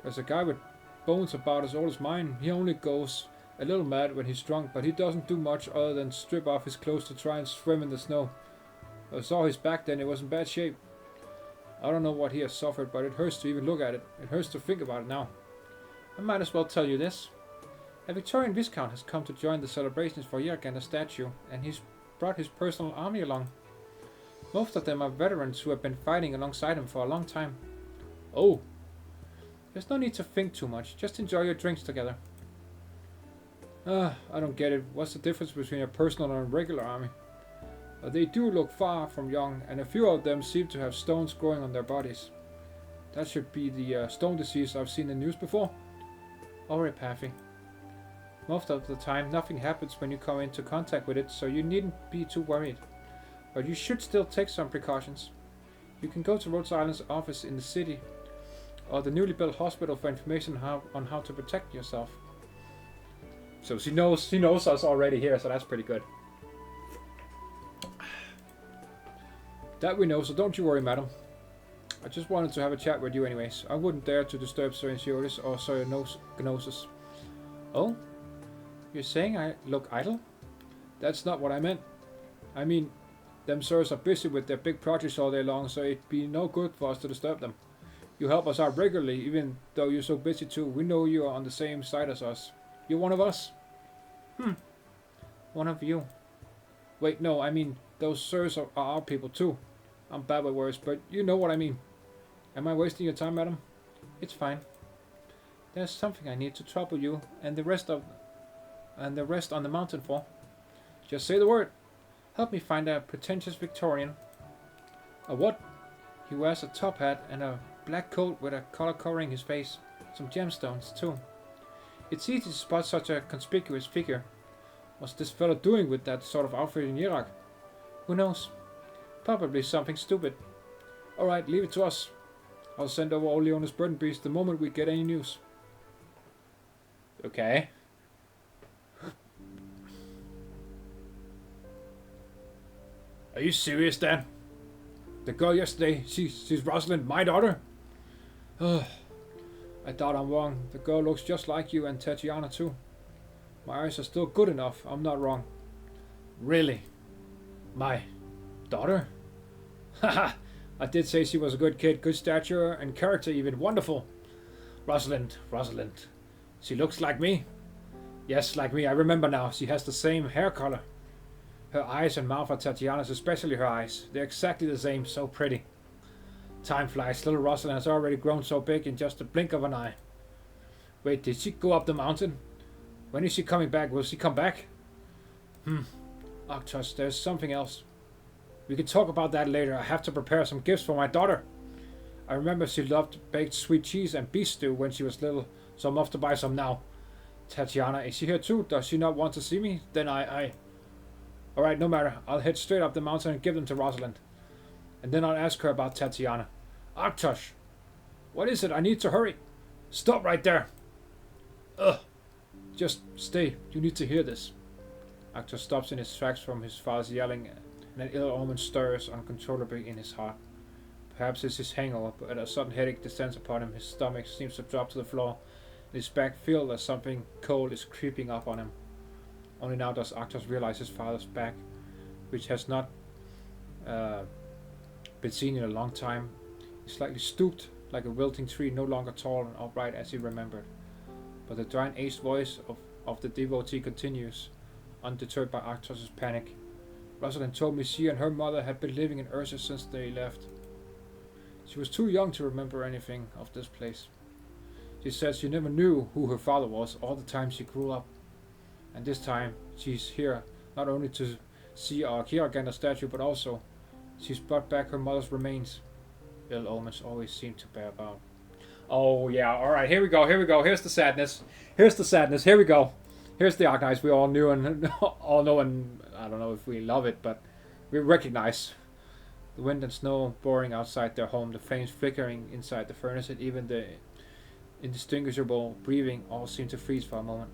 There's a guy with bones about as old as mine. He only goes a little mad when he's drunk, but he doesn't do much other than strip off his clothes to try and swim in the snow. I saw his back then, it was in bad shape. I don't know what he has suffered, but it hurts to even look at it. It hurts to think about it now. I might as well tell you this. A Victorian Viscount has come to join the celebrations for Yergan's statue, and he's brought his personal army along. Most of them are veterans who have been fighting alongside him for a long time. Oh. There's no need to think too much, just enjoy your drinks together. I don't get it. What's the difference between a personal and a regular army? They do look far from young, and a few of them seem to have stones growing on their bodies. That should be the stone disease I've seen in the news before. Oripathy. Most of the time nothing happens when you come into contact with it, so you needn't be too worried. But you should still take some precautions. You can go to Rhode Island's office in the city, or the newly built hospital for information on how to protect yourself. So she knows us already here, so that's pretty good. That we know, so don't you worry, madam. I just wanted to have a chat with you anyways. I wouldn't dare to disturb Sir Enciodes or Sir Gnosis. Oh? You're saying I look idle? That's not what I meant. I mean, them sirs are busy with their big projects all day long, so it'd be no good for us to disturb them. You help us out regularly, even though you're so busy too. We know you are on the same side as us. You're one of us? One of you. Wait, no, I mean, those sirs are our people too. I'm bad with words, but you know what I mean. Am I wasting your time, madam? It's fine. There's something I need to trouble you and the rest on the mountain for. Just say the word. Help me find a pretentious Victorian. A what? He wears a top hat and a black coat with a collar covering his face. Some gemstones, too. It's easy to spot such a conspicuous figure. What's this fellow doing with that sort of outfit in Iraq? Who knows? Probably something stupid. Alright, leave it to us. I'll send over all Leone's burden beasts the moment we get any news. Okay. Are you serious, Dan? The girl yesterday, she's Rosalind, my daughter? I doubt I'm wrong. The girl looks just like you and Tatiana too. My eyes are still good enough, I'm not wrong. Really? My daughter? Haha! I did say she was a good kid, good stature and character even, wonderful. Rosalind. She looks like me. Yes, like me, I remember now. She has the same hair color. Her eyes and mouth are Tatiana's, especially her eyes. They're exactly the same, so pretty. Time flies, little Rosalind has already grown so big in just a blink of an eye. Wait, did she go up the mountain? When is she coming back? Will she come back? Arctosz, there's something else. We can talk about that later. I have to prepare some gifts for my daughter. I remember she loved baked sweet cheese and beef stew when she was little, so I'm off to buy some now. Tatiana, is she here too? Does she not want to see me? Then Alright, no matter. I'll head straight up the mountain and give them to Rosalind. And then I'll ask her about Tatiana. Arctosz! What is it? I need to hurry. Stop right there. Ugh. Just stay. You need to hear this. Arctosz stops in his tracks from his father's yelling, and an ill omen stirs uncontrollably in his heart. Perhaps it's his hangover, but a sudden headache descends upon him. His stomach seems to drop to the floor, and his back feels as something cold is creeping up on him. Only now does Arctosz realize his father's back, which has not been seen in a long time. He's slightly stooped, like a wilting tree, no longer tall and upright as he remembered. But the dry and aged voice of the devotee continues, undeterred by Arctosz's panic. Rosalind told me she and her mother had been living in Ursa since they left. She was too young to remember anything of this place. She said she never knew who her father was all the time she grew up. And this time she's here not only to see our Kiraganda statue, but also she's brought back her mother's remains. Ill omens always seem to bear about. Oh yeah, alright, here we go, here's the sadness. Here we go. Here's the Arknights we all knew and all know, and I don't know if we love it, but we recognize. The wind and snow pouring outside their home, the flames flickering inside the furnace, and even the indistinguishable breathing all seem to freeze for a moment.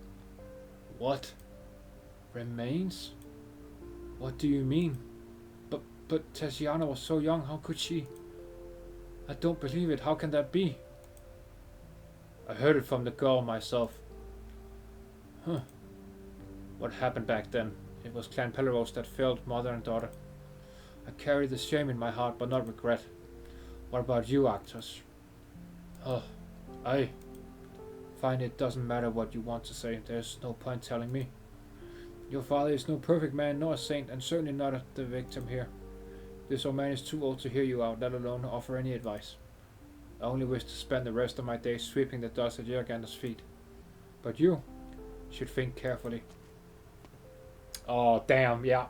What? Remains? What do you mean? But Tatiana was so young, how could she? I don't believe it, how can that be? I heard it from the girl myself. Huh. What happened back then? It was Clan Pelleros that failed mother and daughter. I carry the shame in my heart, but not regret. What about you, Arctosz? Oh, I find it doesn't matter what you want to say. There's no point telling me. Your father is no perfect man, nor a saint, and certainly not the victim here. This old man is too old to hear you out, let alone offer any advice. I only wish to spend the rest of my days sweeping the dust at Jiraganda's feet. But you should think carefully. Oh, damn, yeah.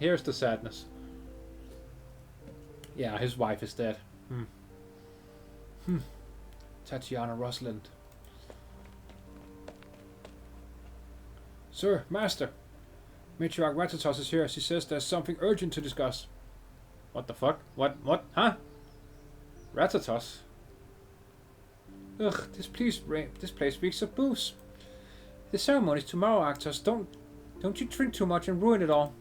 Here's the sadness. Yeah, his wife is dead. Tatiana Rosalind. Sir, Master. Matriarch Arctosz is here. She says there's something urgent to discuss. What the fuck? What? Huh? Arctosz? Ugh, this place reeks of booze. The ceremony's tomorrow, Arctosz. Don't you drink too much and ruin it all.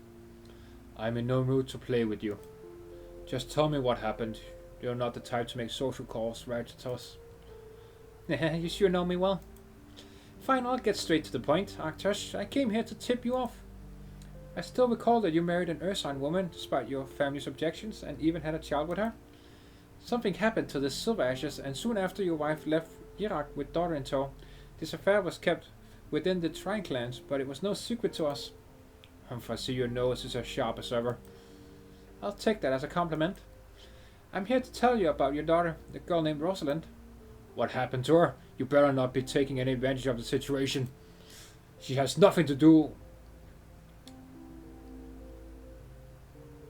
I'm in no mood to play with you. Just tell me what happened. You're not the type to make social calls, right, Arctosz? You sure know me well. Fine, I'll get straight to the point, Arctosz. I came here to tip you off. I still recall that you married an Ursine woman, despite your family's objections, and even had a child with her. Something happened to the Silberneherze, and soon after your wife left Iraq with daughter in tow. This affair was kept within the Trine clans, but it was no secret to us. I see your nose is as sharp as ever. I'll take that as a compliment. I'm here to tell you about your daughter, the girl named Rosalind. What happened to her? You better not be taking any advantage of the situation. She has nothing to do...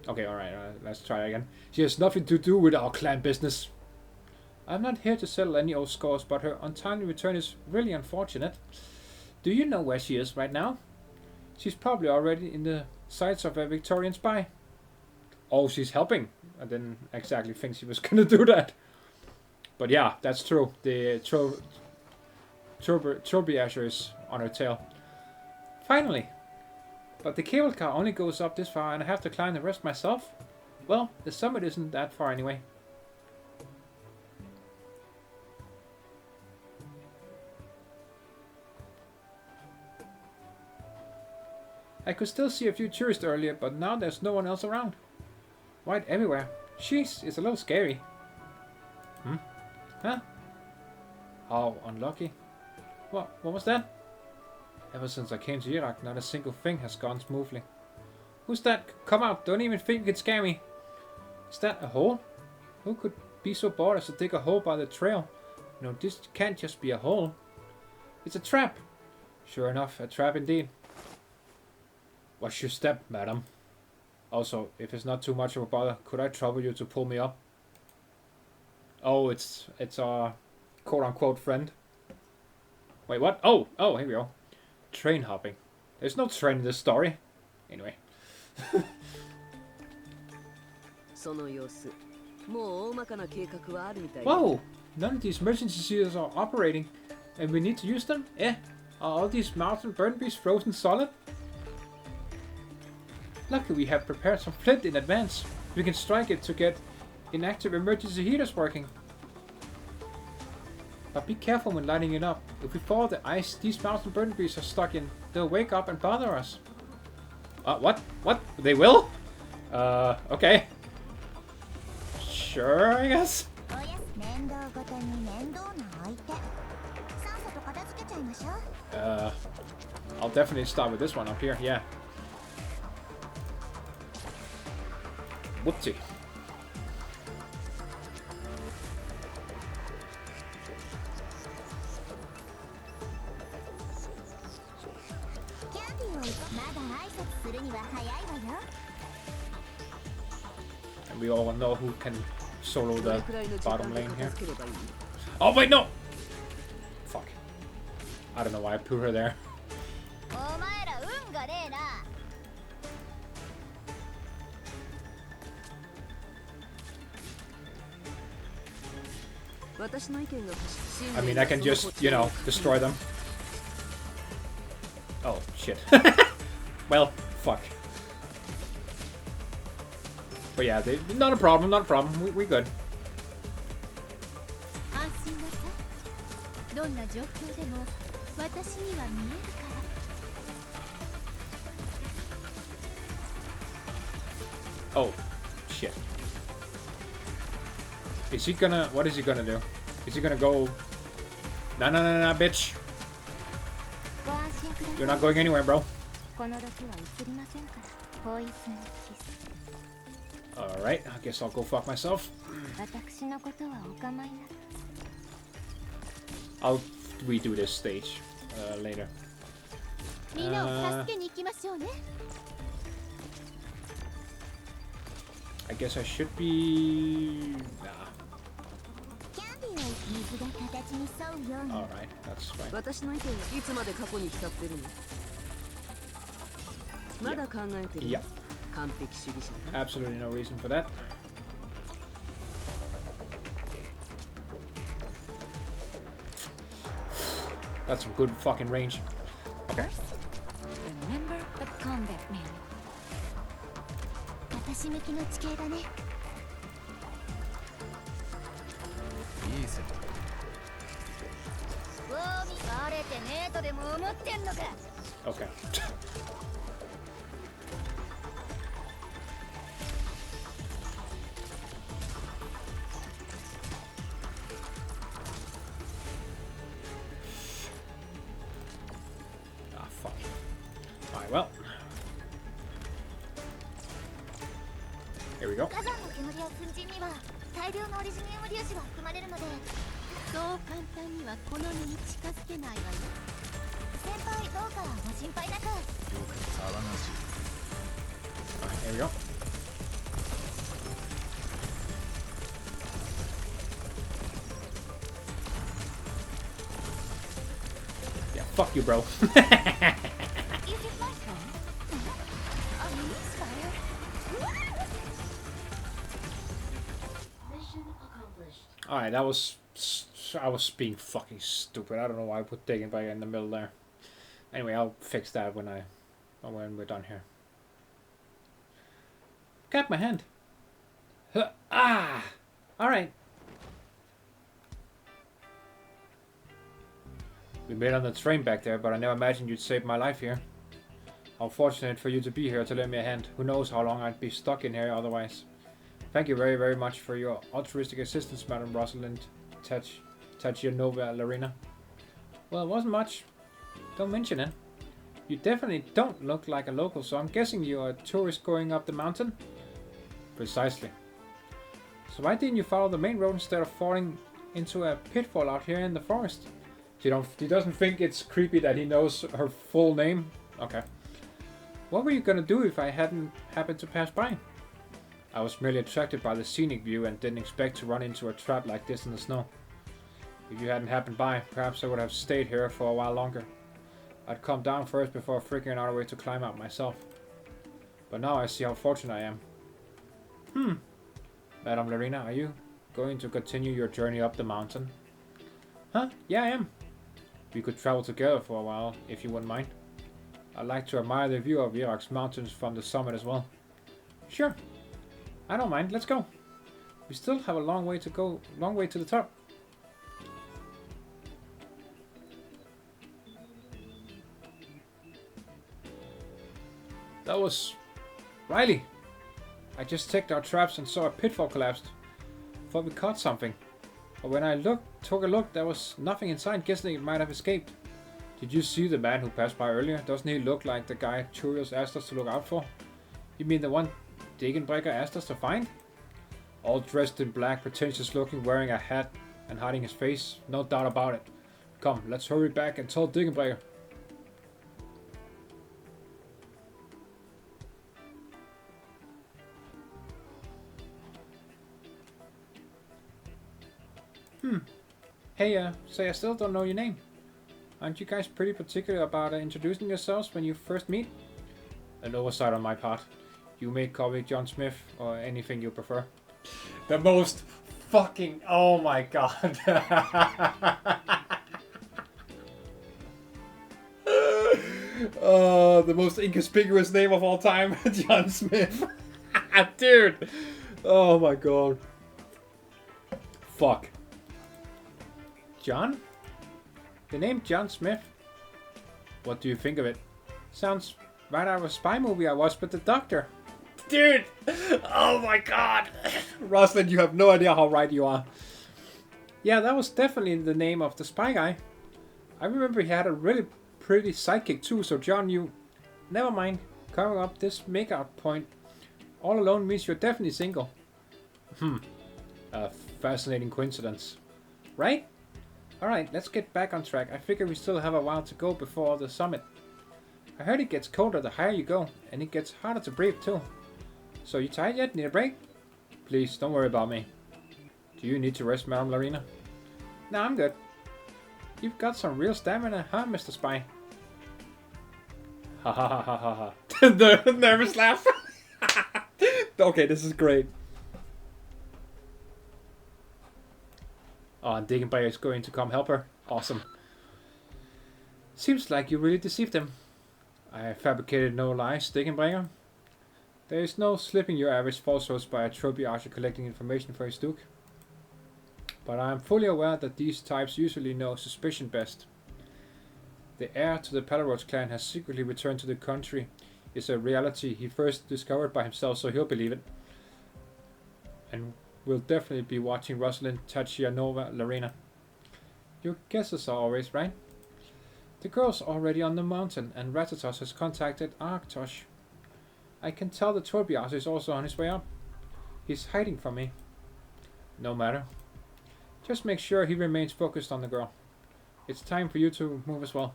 Okay, alright, let's try again. She has nothing to do with our clan business. I'm not here to settle any old scores, but her untimely return is really unfortunate. Do you know where she is right now? She's probably already in the sights of a Victorian spy. Oh, she's helping. I didn't exactly think she was gonna do that. But yeah, that's true. The Silberneherze is on her tail. Finally! But the cable car only goes up this far and I have to climb the rest myself? Well, the summit isn't that far anyway. I could still see a few tourists earlier, but now there's no one else around. White everywhere. Jeez, it's a little scary. Huh? How unlucky. What was that? Ever since I came to Iraq, not a single thing has gone smoothly. Who's that? Come out, don't even think you can scare me. Is that a hole? Who could be so bored as to dig a hole by the trail? No, this can't just be a hole. It's a trap! Sure enough, a trap indeed. Watch your step, madam. Also, if it's not too much of a bother, could I trouble you to pull me up? Oh, it's our quote-unquote friend. Wait, what? Oh, here we go. Train hopping. There's no train in this story. Anyway. Whoa! None of these emergency seals are operating, and we need to use them? Eh? Are all these mountain burn beasts frozen solid? Luckily we have prepared some flint in advance. We can strike it to get inactive emergency heaters working. But be careful when lighting it up. If we follow the ice these mountain burn beasts are stuck in, they'll wake up and bother us. What? What? They will? Okay. Sure, I guess. I'll definitely start with this one up here, yeah. Whoopsie. And we all know who can solo the bottom lane here. Oh wait, no! Fuck. I don't know why I put her there. I mean, I can just, you know, destroy them. Oh, shit. Well, fuck. But yeah, not a problem, not a problem. We good. Oh, shit. Is he gonna... What is he gonna do? Is he gonna go... Nah, bitch. You're not going anywhere, bro. Alright, I guess I'll go fuck myself. I'll redo this stage later. I guess I should be... Nah. Alright, that's fine. Yeah. Absolutely no reason for that. That's some good fucking range. Okay. Remember the combat man. Okay. Ah, fuck. Alright, well. Here we go. Alright, here we go. Yeah, fuck you, bro. Alright, that was... I was being fucking stupid. I don't know why I put Digging Back in the middle there. Anyway, I'll fix that when we're done here. Got my hand. Huh. Ah! Alright. We made on the train back there, but I never imagined you'd save my life here. How fortunate for you to be here to lend me a hand. Who knows how long I'd be stuck in here otherwise. Thank you very, very much for your altruistic assistance, Madam Rosalind Tachanova Larina. Well, it wasn't much. Don't mention it. You definitely don't look like a local, so I'm guessing you're a tourist going up the mountain? Precisely. So why didn't you follow the main road instead of falling into a pitfall out here in the forest? He doesn't think it's creepy that he knows her full name? Okay. What were you gonna do if I hadn't happened to pass by? I was merely attracted by the scenic view and didn't expect to run into a trap like this in the snow. If you hadn't happened by, perhaps I would have stayed here for a while longer. I'd come down first before figuring out a way to climb out myself. But now I see how fortunate I am. Madame Larina, are you going to continue your journey up the mountain? Huh? Yeah, I am. We could travel together for a while, if you wouldn't mind. I'd like to admire the view of Irak's mountains from the summit as well. Sure. I don't mind. Let's go. We still have a long way to go. Long way to the top. That was Riley. I just checked our traps and saw a pitfall collapsed. Thought we caught something. But when I took a look, there was nothing inside, guessing it might have escaped. Did you see the man who passed by earlier? Doesn't he look like the guy Turios asked us to look out for? You mean the one Degenbrecher asked us to find? All dressed in black, pretentious looking, wearing a hat and hiding his face. No doubt about it. Come, let's hurry back and tell Degenbrecher. Hey, say I still don't know your name. Aren't you guys pretty particular about introducing yourselves when you first meet? An oversight on my part. You may call me John Smith or anything you prefer. The most fucking... Oh my god. The most inconspicuous name of all time. John Smith. Dude. Oh my god. Fuck. John? The name John Smith? What do you think of it? Sounds right out of a spy movie I watched with the Doctor. Dude! Oh my god! Rosalind, you have no idea how right you are. Yeah, that was definitely the name of the spy guy. I remember he had a really pretty sidekick too, so John, you... Never mind. Covering up this makeout point all alone means you're definitely single. A fascinating coincidence. Right? Alright, let's get back on track. I figure we still have a while to go before the summit. I heard it gets colder the higher you go, and it gets harder to breathe too. So you tired yet? Need a break? Please, don't worry about me. Do you need to rest, Madame Larina? Nah, I'm good. You've got some real stamina, huh, Mr. Spy? Ha ha ha ha ha ha. The nervous laugh. Okay, this is great. Oh, and Degenbrecher is going to come help her. Awesome. Seems like you really deceived him. I fabricated no lies, Degenbrecher. There is no slipping your average falsehoods by a trophy archer collecting information for his duke. But I am fully aware that these types usually know suspicion best. The heir to the Palaroach clan has secretly returned to the country is a reality he first discovered by himself, so he'll believe it. And we'll definitely be watching Rosalind Tachianova Larina. Your guesses are always right. The girl's already on the mountain, and Arctosz has contacted Arctosz. I can tell the Tobias is also on his way up. He's hiding from me. No matter. Just make sure he remains focused on the girl. It's time for you to move as well.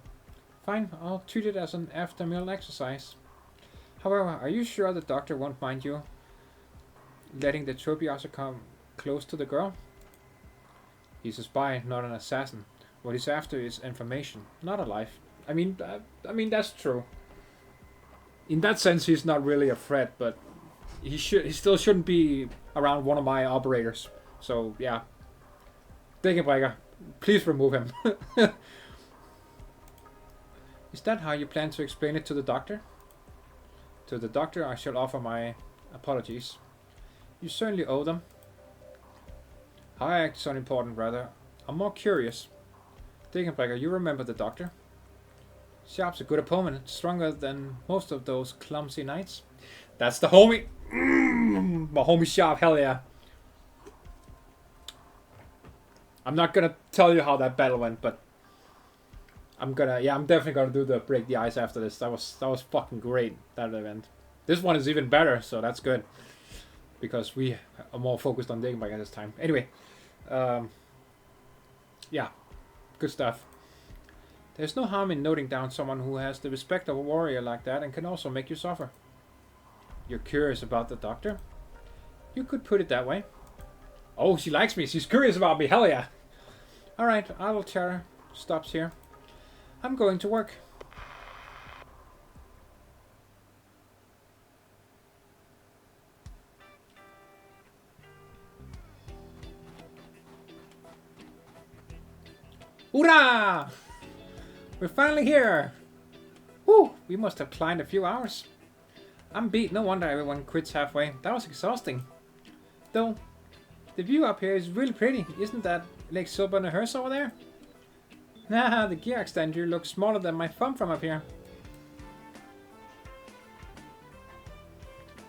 Fine, I'll treat it as an after-meal exercise. However, are you sure the doctor won't mind you letting the Tobias come close to the girl? He's a spy, not an assassin. What he's after is information, not a life. I mean that's true. In that sense, he's not really a threat, but he still shouldn't be around one of my operators. So yeah, Degenbrecher, please remove him. Is that how you plan to explain it to the doctor? To the doctor, I shall offer my apologies. You certainly owe them. How I act is unimportant, rather. I'm more curious. Degenbrecher, you remember the doctor? Sharp's a good opponent, stronger than most of those clumsy knights. That's the homie. My homie Sharp, hell yeah. I'm not gonna tell you how that battle went, but I'm definitely gonna do the break the ice after this. That was fucking great, that event. This one is even better, so that's good. Because we are more focused on Degenbrecher this time. Anyway, yeah, good stuff. There's no harm in noting down someone who has the respect of a warrior like that and can also make you suffer. You're curious about the doctor? You could put it that way. Oh, she likes me. She's curious about me. Hell yeah. Alright, I will tell her. Stops here. I'm going to work. Hoorah! We're finally here! Whew, we must have climbed a few hours. I'm beat, no wonder everyone quits halfway. That was exhausting. Though, the view up here is really pretty. Isn't that Lake Silberneherze over there? Nah, the gear extender looks smaller than my thumb from up here.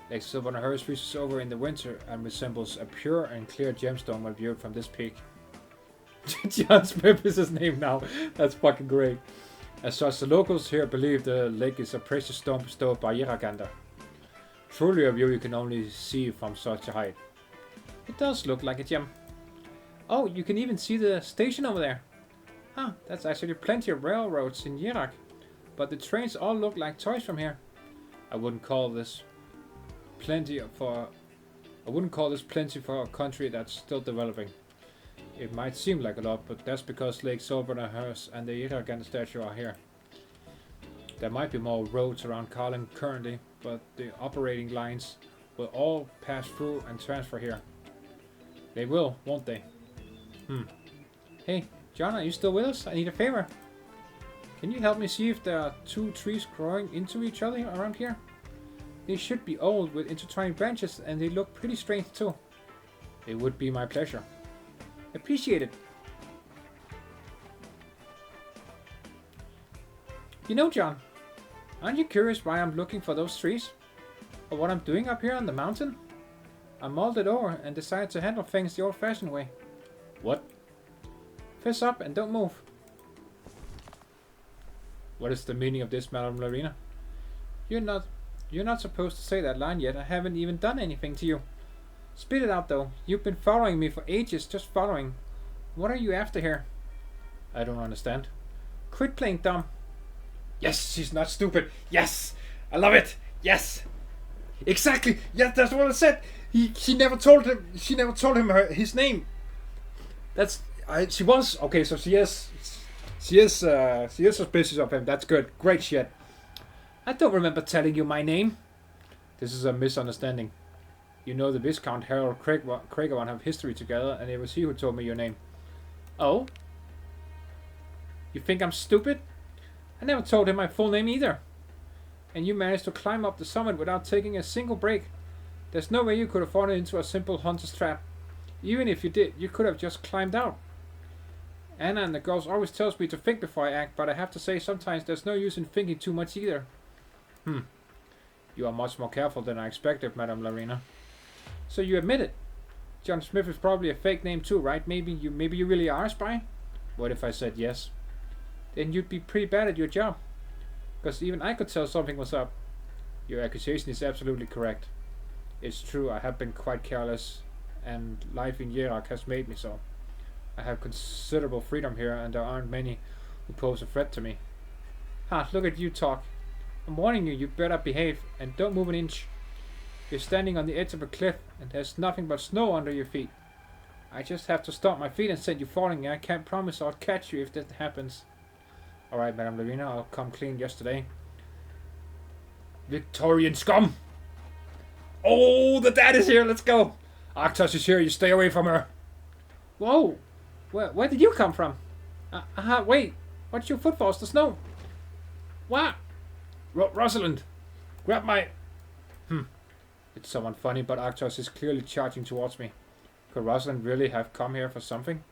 Lake Silberneherze freezes over in the winter and resembles a pure and clear gemstone when viewed from this peak. John Smith is his name now. That's fucking great. As such, the locals here believe the lake is a precious stone bestowed by Yiragander. Truly a view you can only see from such a height. It does look like a gem. Oh, you can even see the station over there. Huh, that's actually plenty of railroads in Iraq. But the trains all look like toys from here. I wouldn't call this plenty for a country that's still developing. It might seem like a lot, but that's because Lake Silberneherze and the Yiragander statue are here. There might be more roads around Carlin currently, but the operating lines will all pass through and transfer here. They will, won't they? Hey, John, are you still with us? I need a favor. Can you help me see if there are two trees growing into each other around here? They should be old with intertwining branches, and they look pretty strange too. It would be my pleasure. Appreciate it. You know, John, aren't you curious why I'm looking for those trees? Or what I'm doing up here on the mountain? I mulled it over and decided to handle things the old-fashioned way. What? Fess up and don't move. What is the meaning of this, Madame Larina? You're not supposed to say that line yet. I haven't even done anything to you. Spit it out, though. You've been following me for ages, just following. What are you after here? I don't understand. Quit playing dumb. Yes, she's not stupid. Yes, I love it. Yes, exactly. Yes, that's what I said. She never told him. She never told him his name. She was okay. So she is suspicious of him. That's good. Great shit. I don't remember telling you my name. This is a misunderstanding. You know the Viscount Harold Craigavon have history together, and it was he who told me your name. Oh? You think I'm stupid? I never told him my full name either. And you managed to climb up the summit without taking a single break. There's no way you could have fallen into a simple hunter's trap. Even if you did, you could have just climbed out. Anna and the girls always tells me to think before I act, but I have to say sometimes there's no use in thinking too much either. You are much more careful than I expected, Madame Larina. So you admit it. John Smith is probably a fake name too, right? Maybe you really are a spy? What if I said yes? Then you'd be pretty bad at your job. Because even I could tell something was up. Your accusation is absolutely correct. It's true, I have been quite careless, and life in Iraq has made me so. I have considerable freedom here, and there aren't many who pose a threat to me. Look at you talk. I'm warning you, you better behave, and don't move an inch. You're standing on the edge of a cliff, and there's nothing but snow under your feet. I just have to stomp my feet and send you falling, and I can't promise I'll catch you if that happens. Alright, Madame Larina, I'll come clean yesterday. Victorian scum! Oh, the dad is here, let's go! Arctosz is here, you stay away from her. Whoa! Where did you come from? Wait, what's your footfalls, the snow? What? Rosalind, grab my... It's someone funny, but Arctosz is clearly charging towards me. Could Rosalind really have come here for something?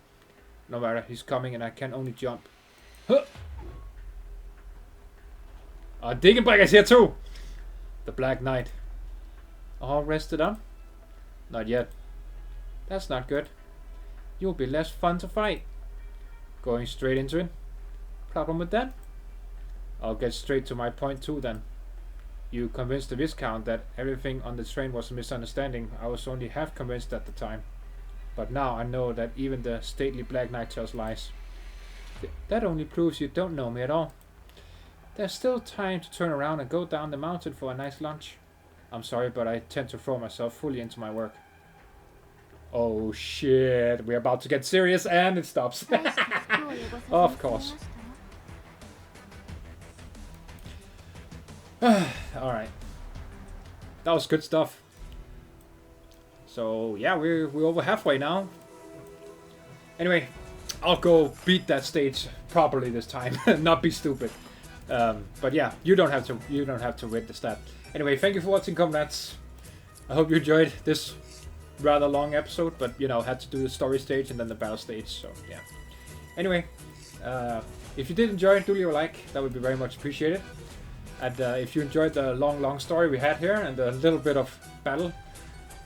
No matter, he's coming and I can only jump. Huh! Diggenbreck is here too! The Black Knight. All rested up? Not yet. That's not good. You'll be less fun to fight. Going straight into it? Problem with that? I'll get straight to my point too then. You convinced the Viscount that everything on the train was a misunderstanding. I was only half convinced at the time. But now I know that even the stately Black Knight tells lies. That only proves you don't know me at all. There's still time to turn around and go down the mountain for a nice lunch. I'm sorry, but I tend to throw myself fully into my work. Oh shit, we're about to get serious and it stops. Of course. Alright. That was good stuff. So yeah, we're over halfway now. Anyway, I'll go beat that stage properly this time, not be stupid. But yeah, you don't have to witness that. Anyway, thank you for watching, comrades. I hope you enjoyed this rather long episode, but you know, had to do the story stage and then the battle stage, so yeah. Anyway, if you did enjoy, do leave a like, that would be very much appreciated. And if you enjoyed the long story we had here and a little bit of battle,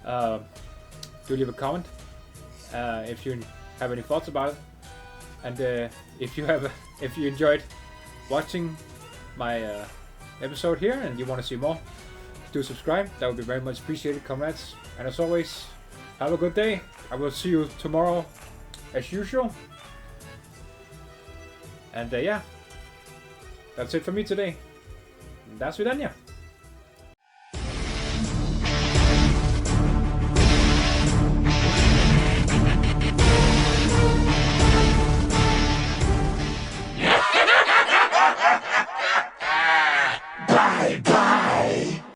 do leave a comment if you have any thoughts about it. And if you enjoyed watching my episode here and you want to see more, do subscribe. That would be very much appreciated, comrades. And as always, have a good day. I will see you tomorrow as usual. And yeah, that's it for me today. До свидания.